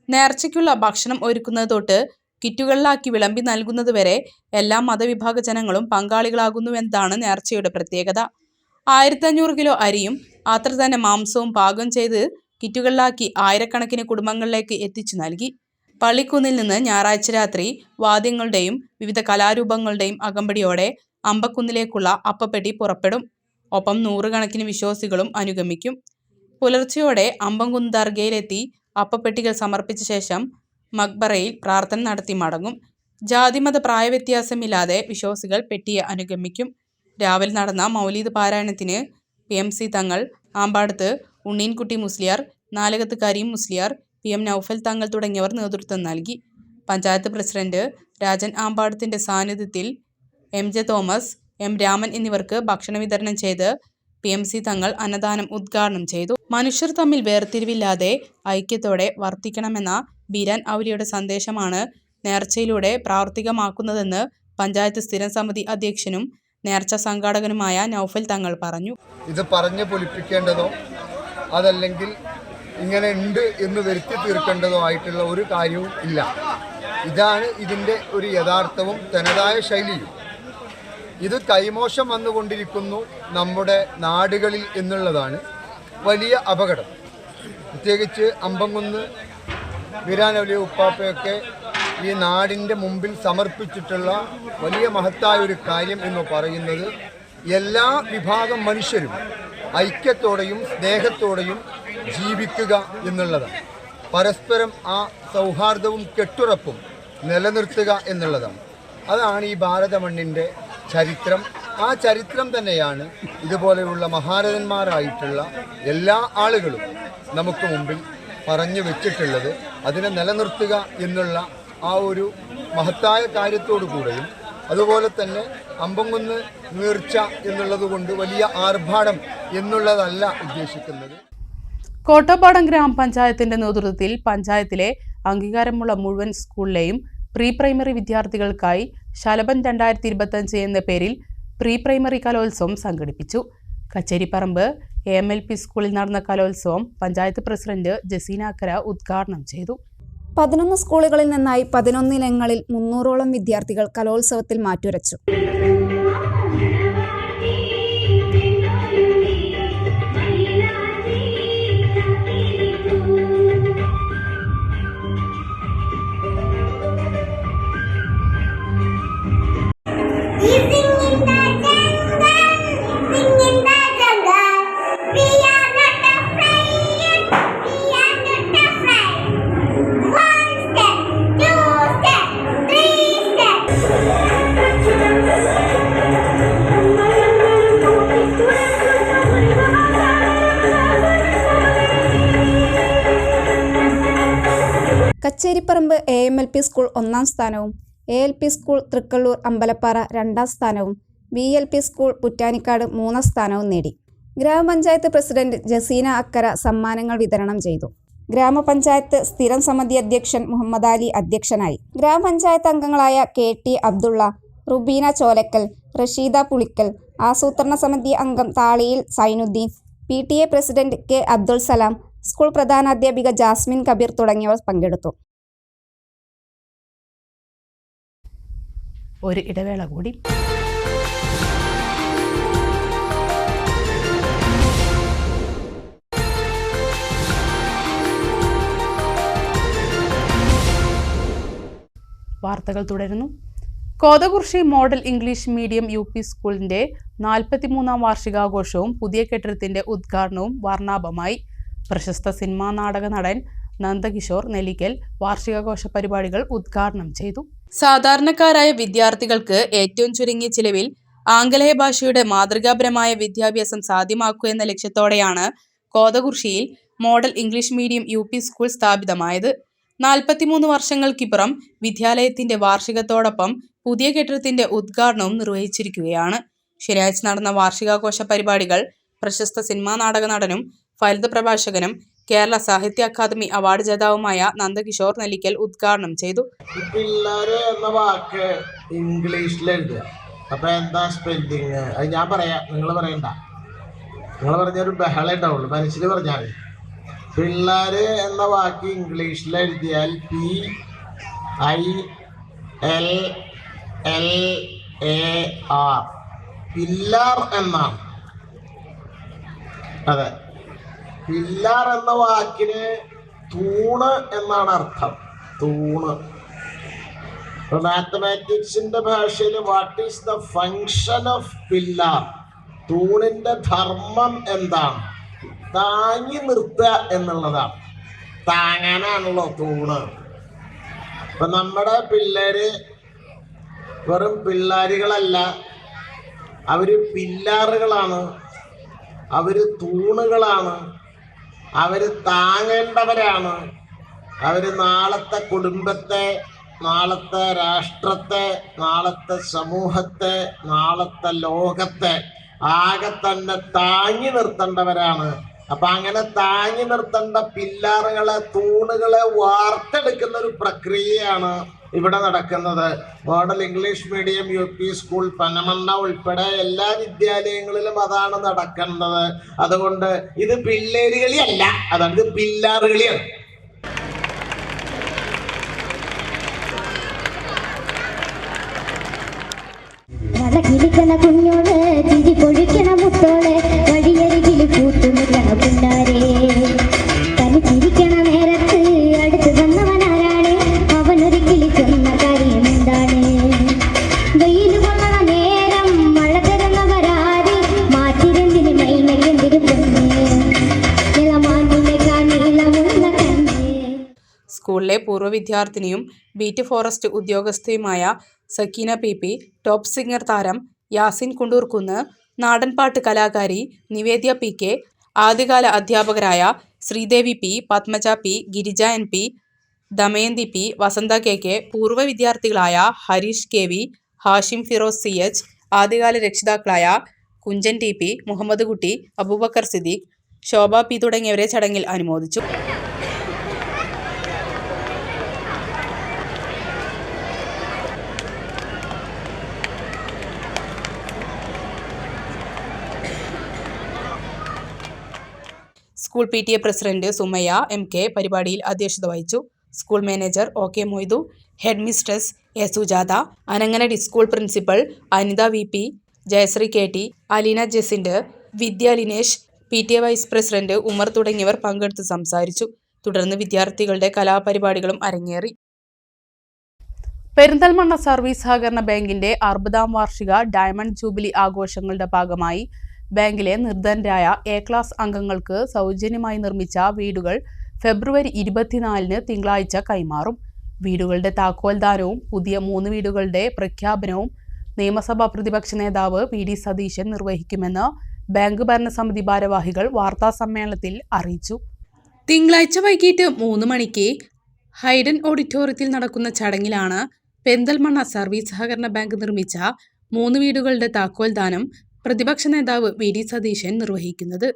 നേർച്ചയ്ക്കുള്ള ഭക്ഷണം ഒരുക്കുന്നത് തൊട്ട് കിറ്റുകളിലാക്കി വിളമ്പി നൽകുന്നതുവരെ എല്ലാ മതവിഭാഗ ജനങ്ങളും പങ്കാളികളാകുന്നുവെന്നതാണ് നേർച്ചയുടെ പ്രത്യേകത. 1500 കിലോ അരിയും അത്ര തന്നെ മാംസവും പാകം ചെയ്ത് കിറ്റുകളിലാക്കി ആയിരക്കണക്കിന് കുടുംബങ്ങളിലേക്ക് എത്തിച്ചു നൽകി. പള്ളിക്കുന്നിൽ നിന്ന് ഞായറാഴ്ച രാത്രി വാദ്യങ്ങളുടെയും വിവിധ കലാരൂപങ്ങളുടെയും അകമ്പടിയോടെ അമ്പക്കുന്നിലേക്കുള്ള അപ്പപ്പെട്ടി പുറപ്പെടും. ഒപ്പം 100 കണക്കിന് വിശ്വാസികളും അനുഗമിക്കും. പുലർച്ചെയോടെ അമ്പംകുന്ന് ദർഗയിലെത്തി അപ്പപ്പെട്ടികൾ സമർപ്പിച്ച ശേഷം മക്ബറയിൽ പ്രാർത്ഥന നടത്തി മടങ്ങും. ജാതിമത പ്രായവ്യത്യാസമില്ലാതെ വിശ്വാസികൾ പെട്ടിയെ അനുഗമിക്കും. രാവിലെ നടന്ന മൗലീദ് പാരായണത്തിന് PMC തങ്ങൾ, ആമ്പാടത്ത് ഉണ്ണീൻകുട്ടി മുസ്ലിയാർ, നാലകത്ത് കരീം മുസ്ലിയാർ, PM നൗഫൽ തങ്ങൾ തുടങ്ങിയവർ നേതൃത്വം നൽകി. പഞ്ചായത്ത് പ്രസിഡന്റ് രാജൻ ആമ്പാടത്തിന്റെ സാന്നിധ്യത്തിൽ MJ തോമസ്, M രാമൻ എന്നിവർക്ക് ഭക്ഷണ വിതരണം ചെയ്ത് PMC തങ്ങൾ അന്നദാനം ഉദ്ഘാടനം ചെയ്തു. മനുഷ്യർ തമ്മിൽ വേർതിരിവില്ലാതെ ഐക്യത്തോടെ വർത്തിക്കണമെന്ന ബീരാൻ ഔലിയുടെ സന്ദേശമാണ് നേർച്ചയിലൂടെ പ്രാവർത്തികമാക്കുന്നതെന്ന് പഞ്ചായത്ത് സ്ഥിരം സമിതി അധ്യക്ഷനും നേർച്ച സംഘാടകനുമായ നൗഫൽ തങ്ങൾ പറഞ്ഞു. ഇത് പറഞ്ഞു പൊലിപ്പിക്കേണ്ടതോ അതല്ലെങ്കിൽ ഇങ്ങനെ ഉണ്ട് എന്ന് വരുത്തി തീർക്കേണ്ടതോ ആയിട്ടുള്ള ഒരു കാര്യവും ഇല്ല. ഇതാണ് ഇതിൻ്റെ ഒരു യഥാർത്ഥവും തനതായ ശൈലിയും. ഇത് കൈമോശം വന്നുകൊണ്ടിരിക്കുന്നു നമ്മുടെ നാടുകളിൽ എന്നുള്ളതാണ് വലിയ അപകടം. പ്രത്യേകിച്ച് അമ്പംകുന്ന് ബീരാൻ ഔലിയ ഉപ്പാപ്പയൊക്കെ ഈ നാടിൻ്റെ മുമ്പിൽ സമർപ്പിച്ചിട്ടുള്ള വലിയ മഹത്തായ ഒരു കാര്യം എന്ന് പറയുന്നത് എല്ലാ വിഭാഗം മനുഷ്യരും ഐക്യത്തോടെയും സ്നേഹത്തോടെയും ജീവിക്കുക എന്നുള്ളതാണ്. പരസ്പരം ആ സൗഹാർദ്ദവും കെട്ടുറപ്പും നിലനിർത്തുക എന്നുള്ളതാണ്. അതാണ് ഈ ഭാരത മണ്ണിൻ്റെ ചരിത്രം. ആ ചരിത്രം തന്നെയാണ് ഇതുപോലെയുള്ള മഹാരഥന്മാരായിട്ടുള്ള എല്ലാ ആളുകളും നമുക്ക് മുമ്പിൽ പറഞ്ഞു വെച്ചിട്ടുള്ളത് അതിനെ നിലനിർത്തുക എന്നുള്ള ആ ഒരു മഹത്തായ കാര്യത്തോടു കൂടെയും അതുപോലെ തന്നെ അമ്പംകുന്ന് നീർച്ച എന്നുള്ളത് കൊണ്ട് വലിയ ആർഭാടം എന്നുള്ളതല്ല ഉദ്ദേശിക്കുന്നത്. കോട്ടപ്പാടം ഗ്രാമപഞ്ചായത്തിന്റെ നേതൃത്വത്തിൽ പഞ്ചായത്തിലെ അംഗീകാരമുള്ള മുഴുവൻ സ്കൂളിലെയും പ്രീ പ്രൈമറി വിദ്യാർത്ഥികൾക്കായി ശലഭം 2025 എന്ന പേരിൽ പ്രീ പ്രൈമറി കലോത്സവം സംഘടിപ്പിച്ചു. കച്ചേരിപ്പറമ്പ് AMLP സ്കൂളിൽ നടന്ന കലോത്സവം പഞ്ചായത്ത് പ്രസിഡന്റ് ജസീന അക്കര ഉദ്ഘാടനം ചെയ്തു. 11 സ്കൂളുകളിൽ നിന്നായി 11 ഇനങ്ങളിൽ 300ഓളം വിദ്യാർത്ഥികൾ കലോത്സവത്തിൽ മാറ്റുരച്ചു. കച്ചേരിപ്പറമ്പ് AMLP സ്കൂൾ 1ാം സ്ഥാനവും ALP സ്കൂൾ തൃക്കള്ളൂർ അമ്പലപ്പാറ 2ാം സ്ഥാനവും VLP സ്കൂൾ പുറ്റാനിക്കാട് 3ാം സ്ഥാനവും നേടി. ഗ്രാമപഞ്ചായത്ത് പ്രസിഡന്റ് ജസീന അക്കര സമ്മാനങ്ങൾ വിതരണം ചെയ്തു. ഗ്രാമപഞ്ചായത്ത് സ്ഥിരം സമിതി അധ്യക്ഷൻ മുഹമ്മദ് അലി അധ്യക്ഷനായി. ഗ്രാമപഞ്ചായത്ത് അംഗങ്ങളായ KT അബ്ദുള്ള, റുബീന ചോലക്കൽ, റഷീദ പുളിക്കൽ, ആസൂത്രണ സമിതി അംഗം Thaliyil Zainuddin, PTA president K Abdul Salam, school പ്രധാനാധ്യാപിക ജാസ്മിൻ കബീർ തുടങ്ങിയവർ പങ്കെടുത്തു. ഒരു ഇടവേള കൂടി. വാർത്തകൾ തുടരുന്നു. Kothakurussi model English medium UP സ്കൂളിന്റെ 43ാം വാർഷികാഘോഷവും പുതിയ കെട്ടിടത്തിന്റെ ഉദ്ഘാടനവും വർണ്ണാഭമായി. പ്രശസ്ത സിനിമാ നാടക നടൻ നന്ദകിഷോർ നെല്ലിക്കൽ വാർഷികാഘോഷ പരിപാടികൾ ഉദ്ഘാടനം ചെയ്തു. സാധാരണക്കാരായ വിദ്യാർത്ഥികൾക്ക് ഏറ്റവും ചുരുങ്ങിയ ചിലവിൽ ആംഗലേയ ഭാഷയുടെ മാതൃകാപരമായ വിദ്യാഭ്യാസം സാധ്യമാക്കുക എന്ന ലക്ഷ്യത്തോടെയാണ് കോതകുർശിയിൽ model English medium UP school സ്ഥാപിതമായത്. 43 വർഷങ്ങൾക്കിപ്പുറം വിദ്യാലയത്തിന്റെ വാർഷികത്തോടൊപ്പം പുതിയ കെട്ടിടത്തിന്റെ ഉദ്ഘാടനവും നിർവഹിച്ചിരിക്കുകയാണ്. ശനിയാഴ്ച നടന്ന വാർഷികാഘോഷ പരിപാടികൾ പ്രശസ്ത സിനിമാ നാടക നടനും ഫലിത പ്രഭാഷകനും കേരള സാഹിത്യ അക്കാദമി അവാർഡ് ജേതാവുമായ നന്ദകിഷോർ നെല്ലിക്കൽ ഉദ്ഘാടനം ചെയ്തു. പിള്ളേര് എന്ന വാക്ക് ഇംഗ്ലീഷിലെഴുതുക. അപ്പൊ എന്താ സ്പെല്ലിങ്? അത് ഞാൻ പറയാം, നിങ്ങൾ പറയണ്ട. നിങ്ങൾ പറഞ്ഞൊരു ബഹളം ഉണ്ടാവുള്ളൂ, മനസ്സിൽ പറഞ്ഞാൽ മതി. പിള്ളേര് എന്ന വാക്ക് ഇംഗ്ലീഷിലെഴുതിയാൽ PILLAR, പില്ലാർ എന്നാണ്. അതെ, പില്ലാർ എന്ന വാക്കിന് തൂണ് എന്നാണ് അർത്ഥം. തൂണ്. മാത്തമാറ്റിക്സിന്റെ ഭാഷയിൽ what is the function of pillar? തൂണിന്റെ ധർമ്മം എന്താണ്? താങ്ങി നിർത്തുക എന്നുള്ളതാണ്. താങ്ങാനാണല്ലോ തൂണ്. അപ്പൊ നമ്മുടെ പിള്ളേര് വെറും പിള്ളാരികളല്ല, അവര് പില്ലാറുകളാണ്, അവര് തൂണുകളാണ്, അവര് താങ്ങേണ്ടവരാണ്. അവര് നാളത്തെ കുടുംബത്തെ, നാളത്തെ രാഷ്ട്രത്തെ, നാളത്തെ സമൂഹത്തെ, നാളത്തെ ലോകത്തെ ആകെ തന്നെ താങ്ങി നിർത്തേണ്ടവരാണ്. അപ്പൊ അങ്ങനെ താങ്ങി നിർത്തേണ്ട പില്ലാറുകളെ, തൂണുകളെ വാർത്തെടുക്കുന്ന ഒരു പ്രക്രിയയാണ് ഇവിടെ നടക്കുന്നത്. Model English medium UP school Panamanna ഉൾപ്പെടെ എല്ലാ വിദ്യാലയങ്ങളിലും അതാണ് നടക്കുന്നത്. അതുകൊണ്ട് ഇത് പിള്ളേരുകളിയല്ല, അതാണ് ഇത് പില്ലാറുകളിയാണ്. കുഞ്ഞോള് ചിരി പൊഴിക്കണ മുത്തോള് വഴിയരികിൽ കൂട്ടുമുട്ടണ പിന്നാരെ തനി ചിരിക്കണ നേരത്ത് അടുത്ത് വന്നവനാരാണ്? അവനൊരിക്കലും ചെന്ന കാര്യം എന്താണ്? വെയിൽ കൊള്ളണ നേരം മഴ തരുന്നവരാര്? മാറ്റിരെന്തിന് മൈമരെന്തിന് പൊന്ന് നിലമാണ്ടിനെ കാണിളമുള്ള കണ്ണ്. സ്കൂളിലെ പൂർവ്വ വിദ്യാർത്ഥിനിയും ബീറ്റ് ഫോറസ്റ്റ് ഉദ്യോഗസ്ഥയുമായ സക്കീന PP, ടോപ്പ് സിംഗർ താരം യാസിൻ കുണ്ടൂർക്കുന്ന്, നാടൻപാട്ട് കലാകാരി നിവേദ്യ PK, ആദ്യകാല അധ്യാപകരായ Sreedevi P, Padmaja P, Girija N P, Damayanthi P, Vasantha K, പൂർവ്വ വിദ്യാർത്ഥികളായ ഹരീഷ് KV, ഹാഷിം ഫിറോസ് CH, ആദ്യകാല രക്ഷിതാക്കളായ കുഞ്ചൻ TP, മുഹമ്മദ് കുട്ടി, അബൂബക്കർ സിദ്ദീഖ്, ശോഭ P തുടങ്ങിയവരെ ചടങ്ങിൽ അനുമോദിച്ചു. School PTA president Sumayya MK പരിപാടിയിൽ അധ്യക്ഷത വഹിച്ചു. School manager OK Moidu, head mistress A Sujatha, Ananganadi school principal Anitha VP, Jayasree KT, Aleena Jacinth, Vidya Linesh, PTA vice president Umar തുടങ്ങിയവർ പങ്കെടുത്ത് സംസാരിച്ചു. തുടർന്ന് വിദ്യാർത്ഥികളുടെ കലാപരിപാടികളും അരങ്ങേറി. പെരിന്തൽമണ്ണ സർവീസ് സഹകരണ ബാങ്കിന്റെ 60ാം വാർഷിക ഡയമണ്ട് ജൂബിലി ആഘോഷങ്ങളുടെ ഭാഗമായി ബാങ്കിലെ നിർധനരായ A ക്ലാസ് അംഗങ്ങൾക്ക് സൗജന്യമായി നിർമ്മിച്ച വീടുകൾ ഫെബ്രുവരി 24-ന് തിങ്കളാഴ്ച കൈമാറും. വീടുകളുടെ താക്കോൽദാനവും പുതിയ 3 വീടുകളുടെ പ്രഖ്യാപനവും നിയമസഭാ പ്രതിപക്ഷ നേതാവ് VD സതീശൻ നിർവഹിക്കുമെന്ന് ബാങ്ക് ഭരണസമിതി ഭാരവാഹികൾ വാർത്താസമ്മേളനത്തിൽ അറിയിച്ചു. തിങ്കളാഴ്ച വൈകിട്ട് 3 മണിക്ക് ഹൈഡൻ ഓഡിറ്റോറിയത്തിൽ നടക്കുന്ന ചടങ്ങിലാണ് പെരിന്തൽമണ്ണ സർവീസ് സഹകരണ ബാങ്ക് നിർമ്മിച്ച 3 വീടുകളുടെ താക്കോൽദാനം പ്രതിപക്ഷ നേതാവ് VD സതീശൻ നിർവഹിക്കുന്നത്.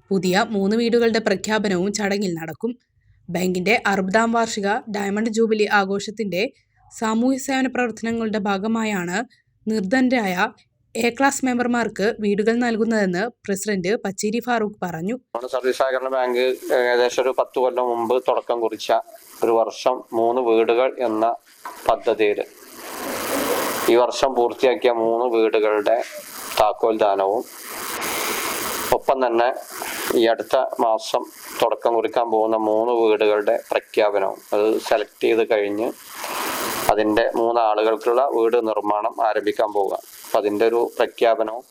പുതിയ 3 വീടുകളുടെ പ്രഖ്യാപനവും ചടങ്ങിൽ നടക്കും. ബാങ്കിന്റെ 60ാം വാർഷിക ഡയമണ്ട് ജൂബിലി ആഘോഷത്തിന്റെ സാമൂഹ്യ സേവന പ്രവർത്തനങ്ങളുടെ ഭാഗമായാണ് നിർധനരായ A ക്ലാസ് മെമ്പർമാർക്ക് വീടുകൾ നൽകുന്നതെന്ന് പ്രസിഡന്റ് പച്ചേരി ഫാറൂഖ് പറഞ്ഞു. സർവീസ് സഹകരണ ബാങ്ക് ഏകദേശം ഒരു 10 കൊല്ലം മുമ്പ് തുടക്കം കുറിച്ച ഒരു വർഷം 3 വീടുകൾ എന്ന പദ്ധതിയിൽ ഈ വർഷം പൂർത്തിയാക്കിയ 3 വീടുകളുടെ താക്കോൽദാനവും ഒപ്പം തന്നെ ഈ അടുത്ത മാസം തുടക്കം കുറിക്കാൻ പോകുന്ന 3 വീടുകളുടെ പ്രഖ്യാപനവും അത് സെലക്ട് ചെയ്ത് കഴിഞ്ഞ് അതിൻ്റെ 3 ആളുകൾക്കുള്ള വീട് നിർമ്മാണം ആരംഭിക്കാൻ പോവുക. അപ്പം അതിൻ്റെ ഒരു പ്രഖ്യാപനവും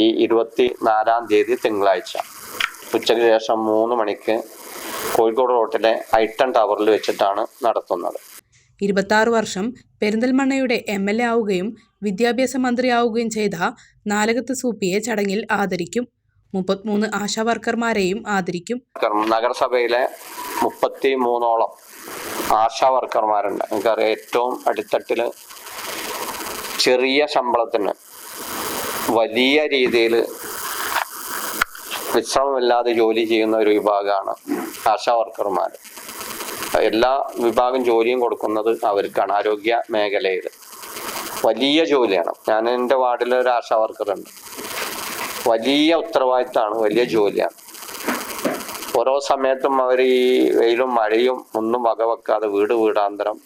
ഈ 24-ാം തീയതി തിങ്കളാഴ്ച ഉച്ചയ്ക്ക് ശേഷം 3 മണിക്ക് കോഴിക്കോട് റോട്ടിലെ ഐട്ടൺ ടവറിൽ വെച്ചിട്ടാണ് നടത്തുന്നത്. 26 വർഷം പെരിന്തൽമണ്ണയുടെ MLA ആവുകയും വിദ്യാഭ്യാസ മന്ത്രിയാവുകയും ചെയ്ത നാലകത്ത് സൂപ്പിയെ ചടങ്ങിൽ ആദരിക്കും. 33 ആശാ വർക്കർമാരെയും ആദരിക്കും. നഗരസഭയിലെ 33ഓളം ആശാ വർക്കർമാരുണ്ട്. നമുക്കറിയാം, ഏറ്റവും അടിത്തട്ടിൽ ചെറിയ ശമ്പളത്തിന് വലിയ രീതിയിൽ വിശ്രമമില്ലാതെ ജോലി ചെയ്യുന്ന ഒരു വിഭാഗമാണ് ആശാ വർക്കർമാർ. എല്ലാ വിഭാഗം ജോലിയും കൊടുക്കുന്നത് അവർക്കാണ്. ആരോഗ്യ മേഖലയിൽ വലിയ ജോലിയാണ്. ഞാൻ എൻ്റെ വാർഡിൽ ഒരു ആശാ വർക്കറുണ്ട്. വലിയ ഉത്തരവാദിത്തമാണ്, വലിയ ജോലിയാണ്. ഓരോ സമയത്തും അവർ ഈ വെയിലും മഴയും ഒന്നും വകവെക്കാതെ വീടാന്തരം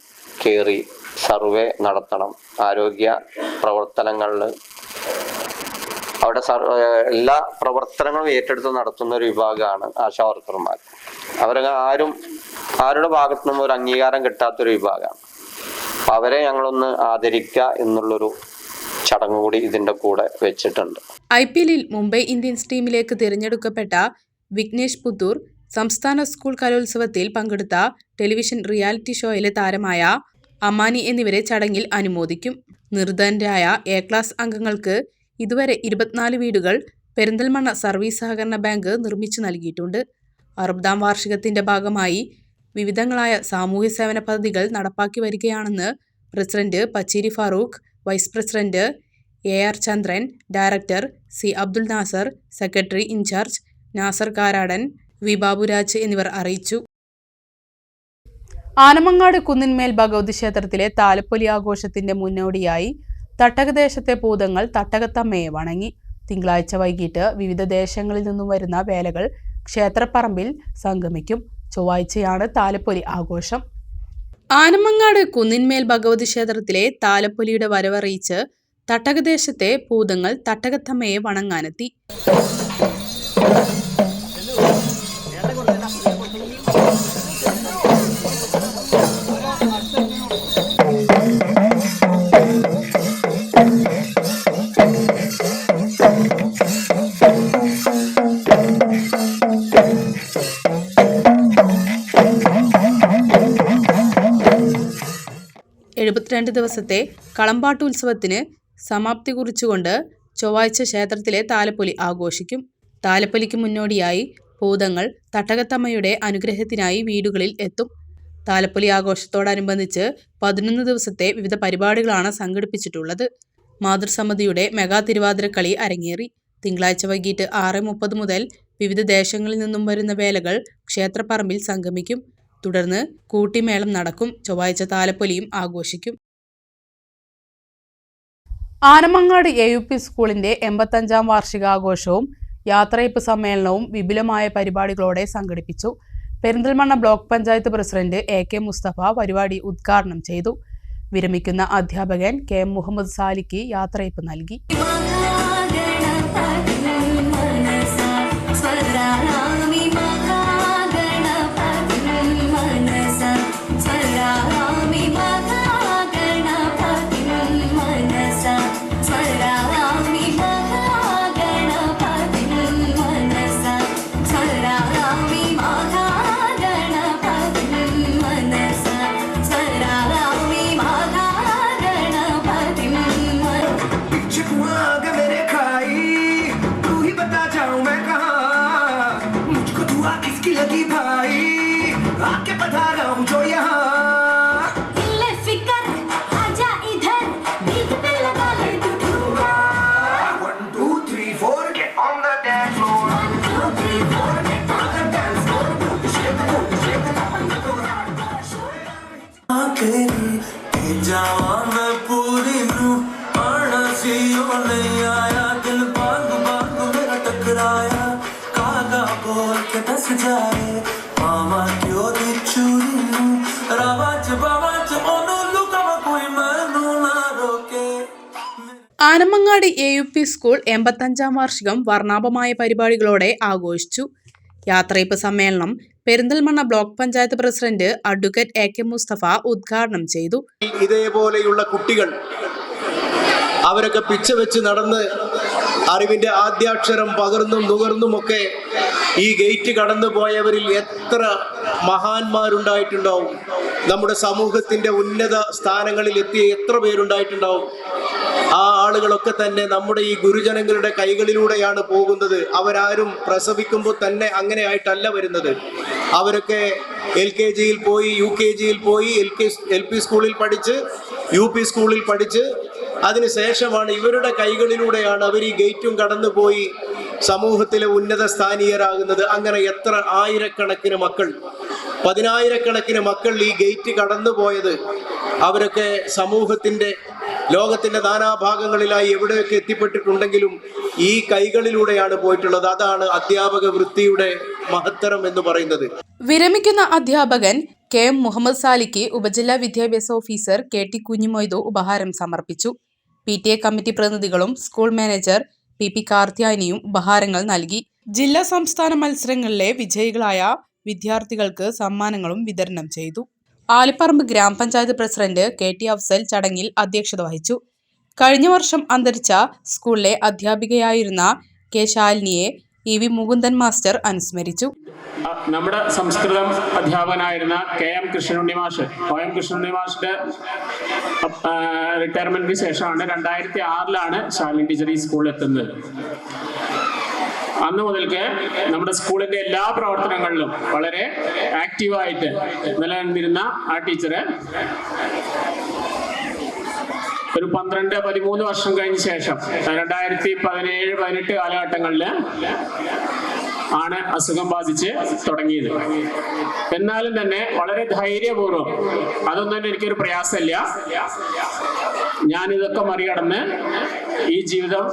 കയറി സർവേ നടത്തണം. ആരോഗ്യ പ്രവർത്തനങ്ങളിൽ അവിടെ എല്ലാ പ്രവർത്തനങ്ങളും ഏറ്റെടുത്ത് നടത്തുന്ന ഒരു വിഭാഗമാണ് ആശാ വർക്കർമാർ. അവരൊക്കെ ആരുടെ ഭാഗത്തു നിന്നും ഒരു അംഗീകാരം കിട്ടാത്തൊരു വിഭാഗമാണ്. അപ്പം അവരെ ഞങ്ങളൊന്ന് ആദരിക്കുക എന്നുള്ളൊരു ചടങ്ങ് കൂടി ഇതിൻ്റെ കൂടെ വെച്ചിട്ടുണ്ട്. IPL-ൽ മുംബൈ ഇന്ത്യൻസ് ടീമിലേക്ക് തിരഞ്ഞെടുക്കപ്പെട്ട വിഘ്നേഷ് പുത്തൂർ സംസ്ഥാന സ്കൂൾ കലോത്സവത്തിൽ പങ്കെടുത്ത ടെലിവിഷൻ റിയാലിറ്റി ഷോയിലെ താരമായ അമാനി എന്നിവരെ ചടങ്ങിൽ അനുമോദിക്കും. നിർധനരായ A ക്ലാസ് അംഗങ്ങൾക്ക് ഇതുവരെ 24 വീടുകൾ പെരിന്തൽമണ്ണ സർവീസ് സഹകരണ ബാങ്ക് നിർമ്മിച്ചു നൽകിയിട്ടുണ്ട്. 60ാം വാർഷികത്തിന്റെ ഭാഗമായി വിവിധങ്ങളായ സാമൂഹ്യ സേവന പദ്ധതികൾ നടപ്പാക്കി വരികയാണെന്ന് president Pacheri Farooq, vice president AR Chandran, director C Abdul Nasar, secretary in charge Nasar Karadan, V Baburaj എന്നിവർ അറിയിച്ചു. ആനമങ്ങാട് കുന്നിന്മേൽ ഭഗവതി ക്ഷേത്രത്തിലെ താലപ്പൊലി ആഘോഷത്തിന്റെ മുന്നോടിയായി തട്ടകദേശത്തെ ഭൂതങ്ങൾ തട്ടകത്തമ്മയെ വണങ്ങി. തിങ്കളാഴ്ച വൈകിട്ട് വിവിധ ദേശങ്ങളിൽ നിന്നും വരുന്ന വേലകൾ ക്ഷേത്രപ്പറമ്പിൽ സംഗമിക്കും. ചൊവ്വാഴ്ചയാണ് താലപ്പൊലി ആഘോഷം. ആനമങ്ങാട് കുന്നിന്മേൽ ഭഗവതി ക്ഷേത്രത്തിലെ താലപ്പൊലിയുടെ വരവറിയിച്ച് തട്ടകദേശത്തെ ഭൂതങ്ങൾ തട്ടകത്തമ്മയെ വണങ്ങാനെത്തി. ദിവസത്തെ കളമ്പാട്ടുത്സവത്തിന് സമാപ്തി കുറിച്ചുകൊണ്ട് ചൊവ്വാഴ്ച ക്ഷേത്രത്തിലെ താലപ്പൊലി ആഘോഷിക്കും. താലപ്പൊലിക്ക് മുന്നോടിയായി ഭൂതങ്ങൾ തട്ടകത്തമ്മയുടെ അനുഗ്രഹത്തിനായി വീടുകളിൽ എത്തും. താലപ്പൊലി ആഘോഷത്തോടനുബന്ധിച്ച് 11 ദിവസത്തെ വിവിധ പരിപാടികളാണ് സംഘടിപ്പിച്ചിട്ടുള്ളത്. മാതൃസമിതിയുടെ മെഗാ തിരുവാതിരക്കളി അരങ്ങേറി. തിങ്കളാഴ്ച വൈകിട്ട് 6:30 മുതൽ വിവിധ ദേശങ്ങളിൽ നിന്നും വരുന്ന വേലകൾ ക്ഷേത്രപ്പറമ്പിൽ സംഗമിക്കും. തുടർന്ന് കൂട്ടിമേളം നടക്കും. ചൊവ്വാഴ്ച താലപ്പൊലിയും ആഘോഷിക്കും. ആനമങ്ങാട് AUP സ്കൂളിന്റെ 85-ാം വാർഷികാഘോഷവും യാത്രയയപ്പ് സമ്മേളനവും വിപുലമായ പരിപാടികളോടെ സംഘടിപ്പിച്ചു. Perinthalmanna block panchayat president AK Mustafa പരിപാടി ഉദ്ഘാടനം ചെയ്തു. വിരമിക്കുന്ന അധ്യാപകൻ KM മുഹമ്മദ് സാലിക്ക് യാത്രയയപ്പ് നൽകി. ആനമങ്ങാട് AUP സ്കൂൾ 85-ാം വാർഷികം വർണ്ണാഭമായ പരിപാടികളോടെ ആഘോഷിച്ചു. യാത്രയയപ്പ് സമ്മേളനം Perinthalmanna block panchayat president advocate AK Mustafa ഉദ്ഘാടനം ചെയ്തു. ഇതേപോലെയുള്ള കുട്ടികൾ അവരൊക്കെ പിച്ച വെച്ച് നടന്ന് അറിവിന്റെ ആദ്യാക്ഷരം പകർന്നും നുകർന്നുമൊക്കെ ഈ ഗേറ്റ് കടന്നു പോയവരിൽ എത്ര മഹാന്മാരുണ്ടായിട്ടുണ്ടാവും. നമ്മുടെ സമൂഹത്തിന്റെ ഉന്നത സ്ഥാനങ്ങളിൽ എത്തിയ എത്ര പേരുണ്ടായിട്ടുണ്ടാവും. ആ ആളുകളൊക്കെ തന്നെ നമ്മുടെ ഈ ഗുരുജനങ്ങളുടെ കൈകളിലൂടെയാണ് പോകുന്നത്. അവരാരും പ്രസവിക്കുമ്പോൾ തന്നെ അങ്ങനെ ആയിട്ടല്ല വരുന്നത്. അവരൊക്കെ LKGയിൽ പോയി, UKGയിൽ പോയി, LP സ്കൂളിൽ പഠിച്ച്, UP സ്കൂളിൽ പഠിച്ച് അതിനുശേഷമാണ് ഇവരുടെ കൈകളിലൂടെയാണ് അവർ ഈ ഗേറ്റും കടന്നു പോയി സമൂഹത്തിലെ ഉന്നത സ്ഥാനീയരാകുന്നത്. അങ്ങനെ എത്ര ആയിരക്കണക്കിന് മക്കൾ, 10,000-കണക്കിന് മക്കൾ ഈ ഗേറ്റ് കടന്നു പോയത് അവരൊക്കെ സമൂഹത്തിന്റെ ലോകത്തിന്റെ നാനാഭാഗങ്ങളിലായി എവിടെയൊക്കെ എത്തിപ്പെട്ടിട്ടുണ്ടെങ്കിലും ഈ കൈകളിലൂടെയാണ് പോയിട്ടുള്ളത്. അതാണ് അധ്യാപക വൃത്തിയുടെ മഹത്തരം എന്ന് പറയുന്നത്. വിരമിക്കുന്ന അധ്യാപകൻ KM മുഹമ്മദ് സാലിക്ക് ഉപജില്ലാ വിദ്യാഭ്യാസ ഓഫീസർ KT കുഞ്ഞിമൊയ്തു ഉപഹാരം സമർപ്പിച്ചു. PTA കമ്മിറ്റി പ്രതിനിധികളും സ്കൂൾ മാനേജർ PP കാർത്യായനിയും ഉപഹാരങ്ങൾ നൽകി. ജില്ലാ സംസ്ഥാന മത്സരങ്ങളിലെ വിജയികളായ വിദ്യാർത്ഥികൾക്ക് സമ്മാനങ്ങളും വിതരണം ചെയ്തു. ആലിപ്പറമ്പ് ഗ്രാമപഞ്ചായത്ത് പ്രസിഡന്റ് KT അഫ്സൽ ചടങ്ങിൽ അധ്യക്ഷത വഹിച്ചു. കഴിഞ്ഞ വർഷം അന്തരിച്ച സ്കൂളിലെ അധ്യാപികയായിരുന്ന K ശാലിനിയെ EV മുകുന്ദൻ മാസ്റ്റർ അനുസ്മരിച്ചു. നമ്മുടെ സംസ്കൃതം അധ്യാപകനായിരുന്ന KM കൃഷ്ണനുണ്ണി മാഷ്, OM കൃഷ്ണനുണ്ണി മാഷിന്റെ റിട്ടയർമെന്റിന് ശേഷമാണ് 2006-ലാണ് ശാലിനി ടീച്ചർ ഈ സ്കൂളിൽ എത്തുന്നത്. അന്ന് മുതൽക്ക് നമ്മുടെ സ്കൂളിന്റെ എല്ലാ പ്രവർത്തനങ്ങളിലും വളരെ ആക്റ്റീവായിട്ട് നിലനിന്നിരുന്ന ആ ടീച്ചറ് ഒരു 12-13 വർഷം കഴിഞ്ഞ ശേഷം 2017-18 കാലഘട്ടങ്ങളിൽ ആണ് അസുഖം ബാധിച്ച് തുടങ്ങിയത്. എന്നാലും തന്നെ വളരെ ധൈര്യപൂർവ്വം, അതൊന്നും തന്നെ എനിക്കൊരു പ്രയാസമില്ല, ഞാനിതൊക്കെ മറികടന്ന് ഈ ജീവിതം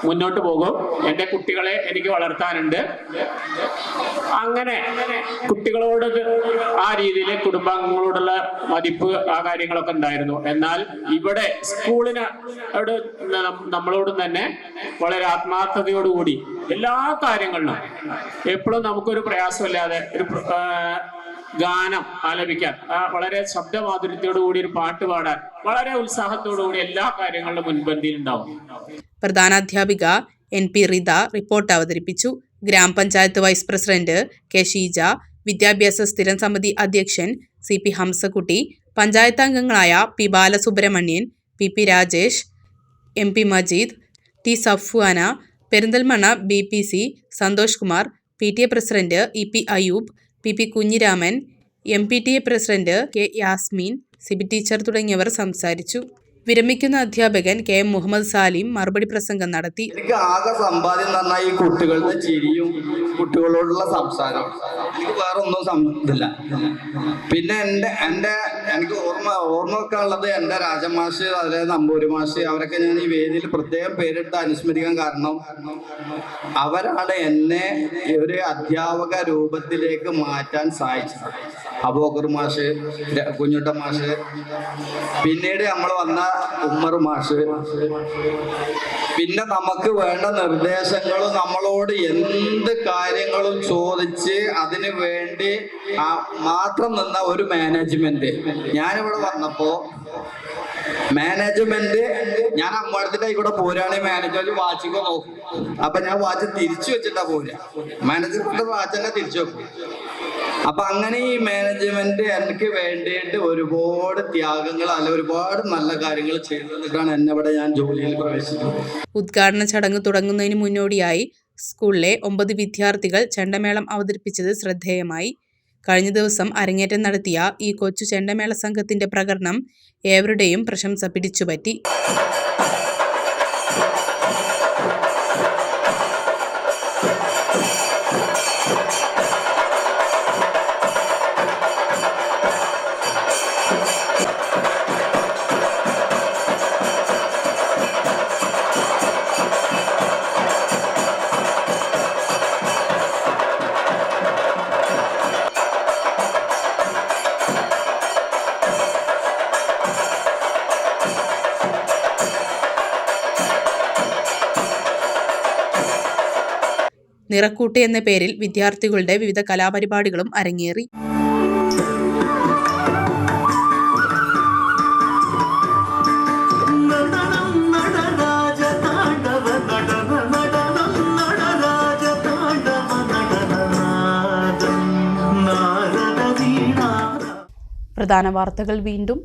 മുന്നോട്ട് പോകും, എൻ്റെ കുട്ടികളെ എനിക്ക് വളർത്താനുണ്ട്. അങ്ങനെ കുട്ടികളോട് ആ രീതിയിൽ കുടുംബാംഗങ്ങളോടുള്ള മതിപ്പ്, ആ കാര്യങ്ങളൊക്കെ ഉണ്ടായിരുന്നു. എന്നാൽ ഇവിടെ സ്കൂളിന് അവിടെ നമ്മളോടും തന്നെ വളരെ ആത്മാർത്ഥതയോടുകൂടി എല്ലാ കാര്യങ്ങളിലും എപ്പോഴും നമുക്കൊരു പ്രയാസമില്ലാതെ ഒരു ഗാനം ആലപിക്കാൻ, വളരെ ശബ്ദമാധുര്യത്തോടുകൂടി ഒരു പാട്ട് പാടാൻ വളരെ ഉത്സാഹത്തോടുകൂടി എല്ലാ കാര്യങ്ങളിലും മുൻപന്തിയിൽ ഉണ്ടാവും. പ്രധാനാധ്യാപിക NP റിത റിപ്പോർട്ട് അവതരിപ്പിച്ചു. ഗ്രാമപഞ്ചായത്ത് വൈസ് പ്രസിഡന്റ് K ഷീജ, വിദ്യാഭ്യാസ സ്ഥിരം സമിതി അധ്യക്ഷൻ CP ഹംസക്കുട്ടി, പഞ്ചായത്ത് അംഗങ്ങളായ P Balasubramanian, PP Rajesh, MP Majeed, T Safwana, Perinthalmanna BPC Santhosh Kumar, PTA president EP Ayub, PP Kunhiraman, MPTA president K Yasmin, Sibi teacher തുടങ്ങിയവർ സംസാരിച്ചു. വിരമിക്കുന്ന അധ്യാപകൻ KM മുഹമ്മദ് സാലിം മറുപടി പ്രസംഗം നടത്തി. എനിക്ക് ആകെ സമ്പാദ്യം എന്ന് പറഞ്ഞാൽ ഈ കുട്ടികളുടെ ചിരിയും കുട്ടികളോടുള്ള സംസാരം. എനിക്ക് വേറെ ഒന്നും ഇതില്ല. പിന്നെ എനിക്ക് ഓർമ്മ വെക്കാനുള്ളത് എൻ്റെ രാജമാഷ്, അതായത് നമ്പൂരി മാഷ്, അവരൊക്കെ ഞാൻ ഈ വേദിയിൽ പ്രത്യേകം പേരിട്ട് അനുസ്മരിക്കാൻ കാരണം അവരാണ് എന്നെ ഒരു അധ്യാപക രൂപത്തിലേക്ക് മാറ്റാൻ സഹായിച്ചത്. അബൂബക്കർ മാഷ്, കുഞ്ഞുട്ട മാഷ്, പിന്നീട് നമ്മൾ വന്ന ഉമ്മർ മാഷ്, പിന്നെ നമുക്ക് വേണ്ട നിർദ്ദേശങ്ങളും നമ്മളോട് എന്ത് കാര്യങ്ങളും ചോദിച്ച് അതിനു വേണ്ടി മാത്രം നിന്ന ഒരു മാനേജ്മെന്റ്. ഞാനിവിടെ വന്നപ്പോ മാനേജ്മെന്റ്, ഞാൻ അമ്മടത്തിന്റെ കൂടെ പോരാണ് മാനേജ്മെന്റ് വാച്ചിക്കോ നോക്കും. അപ്പൊ ഞാൻ വാച്ച് തിരിച്ചു വെച്ചിട്ടാ പോരാ, മാനേജ്മെന്റ് വാച്ച് തന്നെ തിരിച്ചു വെക്കും. അപ്പൊ അങ്ങനെ ഈ മാനേജ്മെന്റ് എനിക്ക് വേണ്ടിയിട്ട് ഒരുപാട് ത്യാഗങ്ങൾ ഒരുപാട് നല്ല കാര്യങ്ങൾ ചെയ്തിട്ടാണ് എന്നെ ഞാൻ ജോലിയിൽ പ്രവേശിച്ചത്. ഉദ്ഘാടന ചടങ്ങ് തുടങ്ങുന്നതിന് മുന്നോടിയായി സ്കൂളിലെ 9 വിദ്യാർത്ഥികൾ ചെണ്ടമേളം അവതരിപ്പിച്ചത് ശ്രദ്ധേയമായി. കഴിഞ്ഞ ദിവസം അരങ്ങേറ്റം നടത്തിയ ഈ കൊച്ചു ചെണ്ടമേള സംഘത്തിന്റെ പ്രകടനം ഏവരുടെയും പ്രശംസ പിടിച്ചുപറ്റി. നിറക്കൂട്ട് എന്ന പേരിൽ വിദ്യാർത്ഥികളുടെ വിവിധ കലാപരിപാടികളും അരങ്ങേറി. പ്രധാന വാർത്തകൾ വീണ്ടും.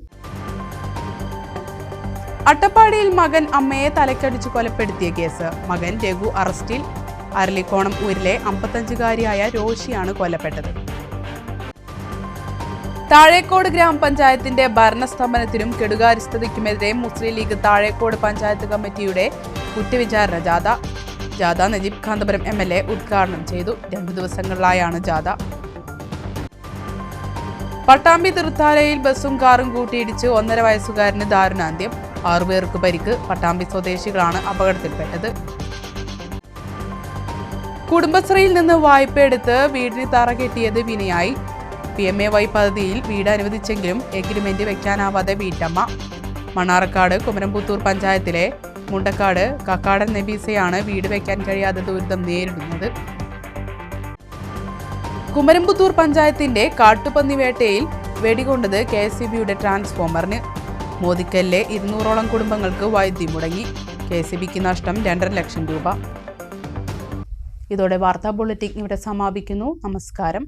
അട്ടപ്പാടിയിൽ മകൻ അമ്മയെ തലക്കടിച്ചു കൊലപ്പെടുത്തിയ കേസ്. മകൻ രഘു അറസ്റ്റിൽ. അരളിക്കോണം ഊരിലെ 55-കാരിയായ രോഷിയാണ് കൊല്ലപ്പെട്ടത്. താഴേക്കോട് ഗ്രാമപഞ്ചായത്തിന്റെ ഭരണസ്തംഭനത്തിനും കെടുകാര്യസ്ഥതയ്ക്കുമെതിരെ മുസ്ലിം ലീഗ് താഴേക്കോട് പഞ്ചായത്ത് കമ്മിറ്റിയുടെ കുറ്റവിചാരണ ജാഥ നജീബ് കാന്തപുരം MLA ഉദ്ഘാടനം ചെയ്തു. 2 ദിവസങ്ങളിലായാണ് ജാഥ. പട്ടാമ്പി തൃത്താലയിൽ ബസും കാറും കൂട്ടിയിടിച്ച് 1.5 വയസ്സുകാരന് ദാരുണാന്ത്യം. 6 പേർക്ക് പരിക്ക്. പട്ടാമ്പി സ്വദേശികളാണ് അപകടത്തിൽപ്പെട്ടത്. കുടുംബശ്രീയിൽ നിന്ന് വായ്പയെടുത്ത് വീടിന് തറ കെട്ടിയത് വിനയായി. PMAY പദ്ധതിയിൽ വീട് അനുവദിച്ചെങ്കിലും എഗ്രിമെന്റ് വെക്കാനാവാതെ വീട്ടമ്മ. മണ്ണാർക്കാട് കുമരംപുത്തൂർ പഞ്ചായത്തിലെ മുണ്ടക്കാട് കക്കാടൻ നബീസയാണ് വീട് വെക്കാൻ കഴിയാതെ ദുരിതം നേരിടുന്നത്. കുമരംപുത്തൂർ പഞ്ചായത്തിന്റെ കാട്ടുപന്നിവേട്ടയിൽ വെടികൊണ്ടത് KSEBയുടെ ട്രാൻസ്ഫോമറിന്. മോദിക്കലിലെ 200ഓളം കുടുംബങ്ങൾക്ക് വൈദ്യുതി മുടങ്ങി. KSEBക്ക് നഷ്ടം 2.5 ലക്ഷം രൂപ. ഇതോടെ വാർത്താ ബുള്ളറ്റിൻ ഇവിടെ സമാപിക്കുന്നു. നമസ്കാരം.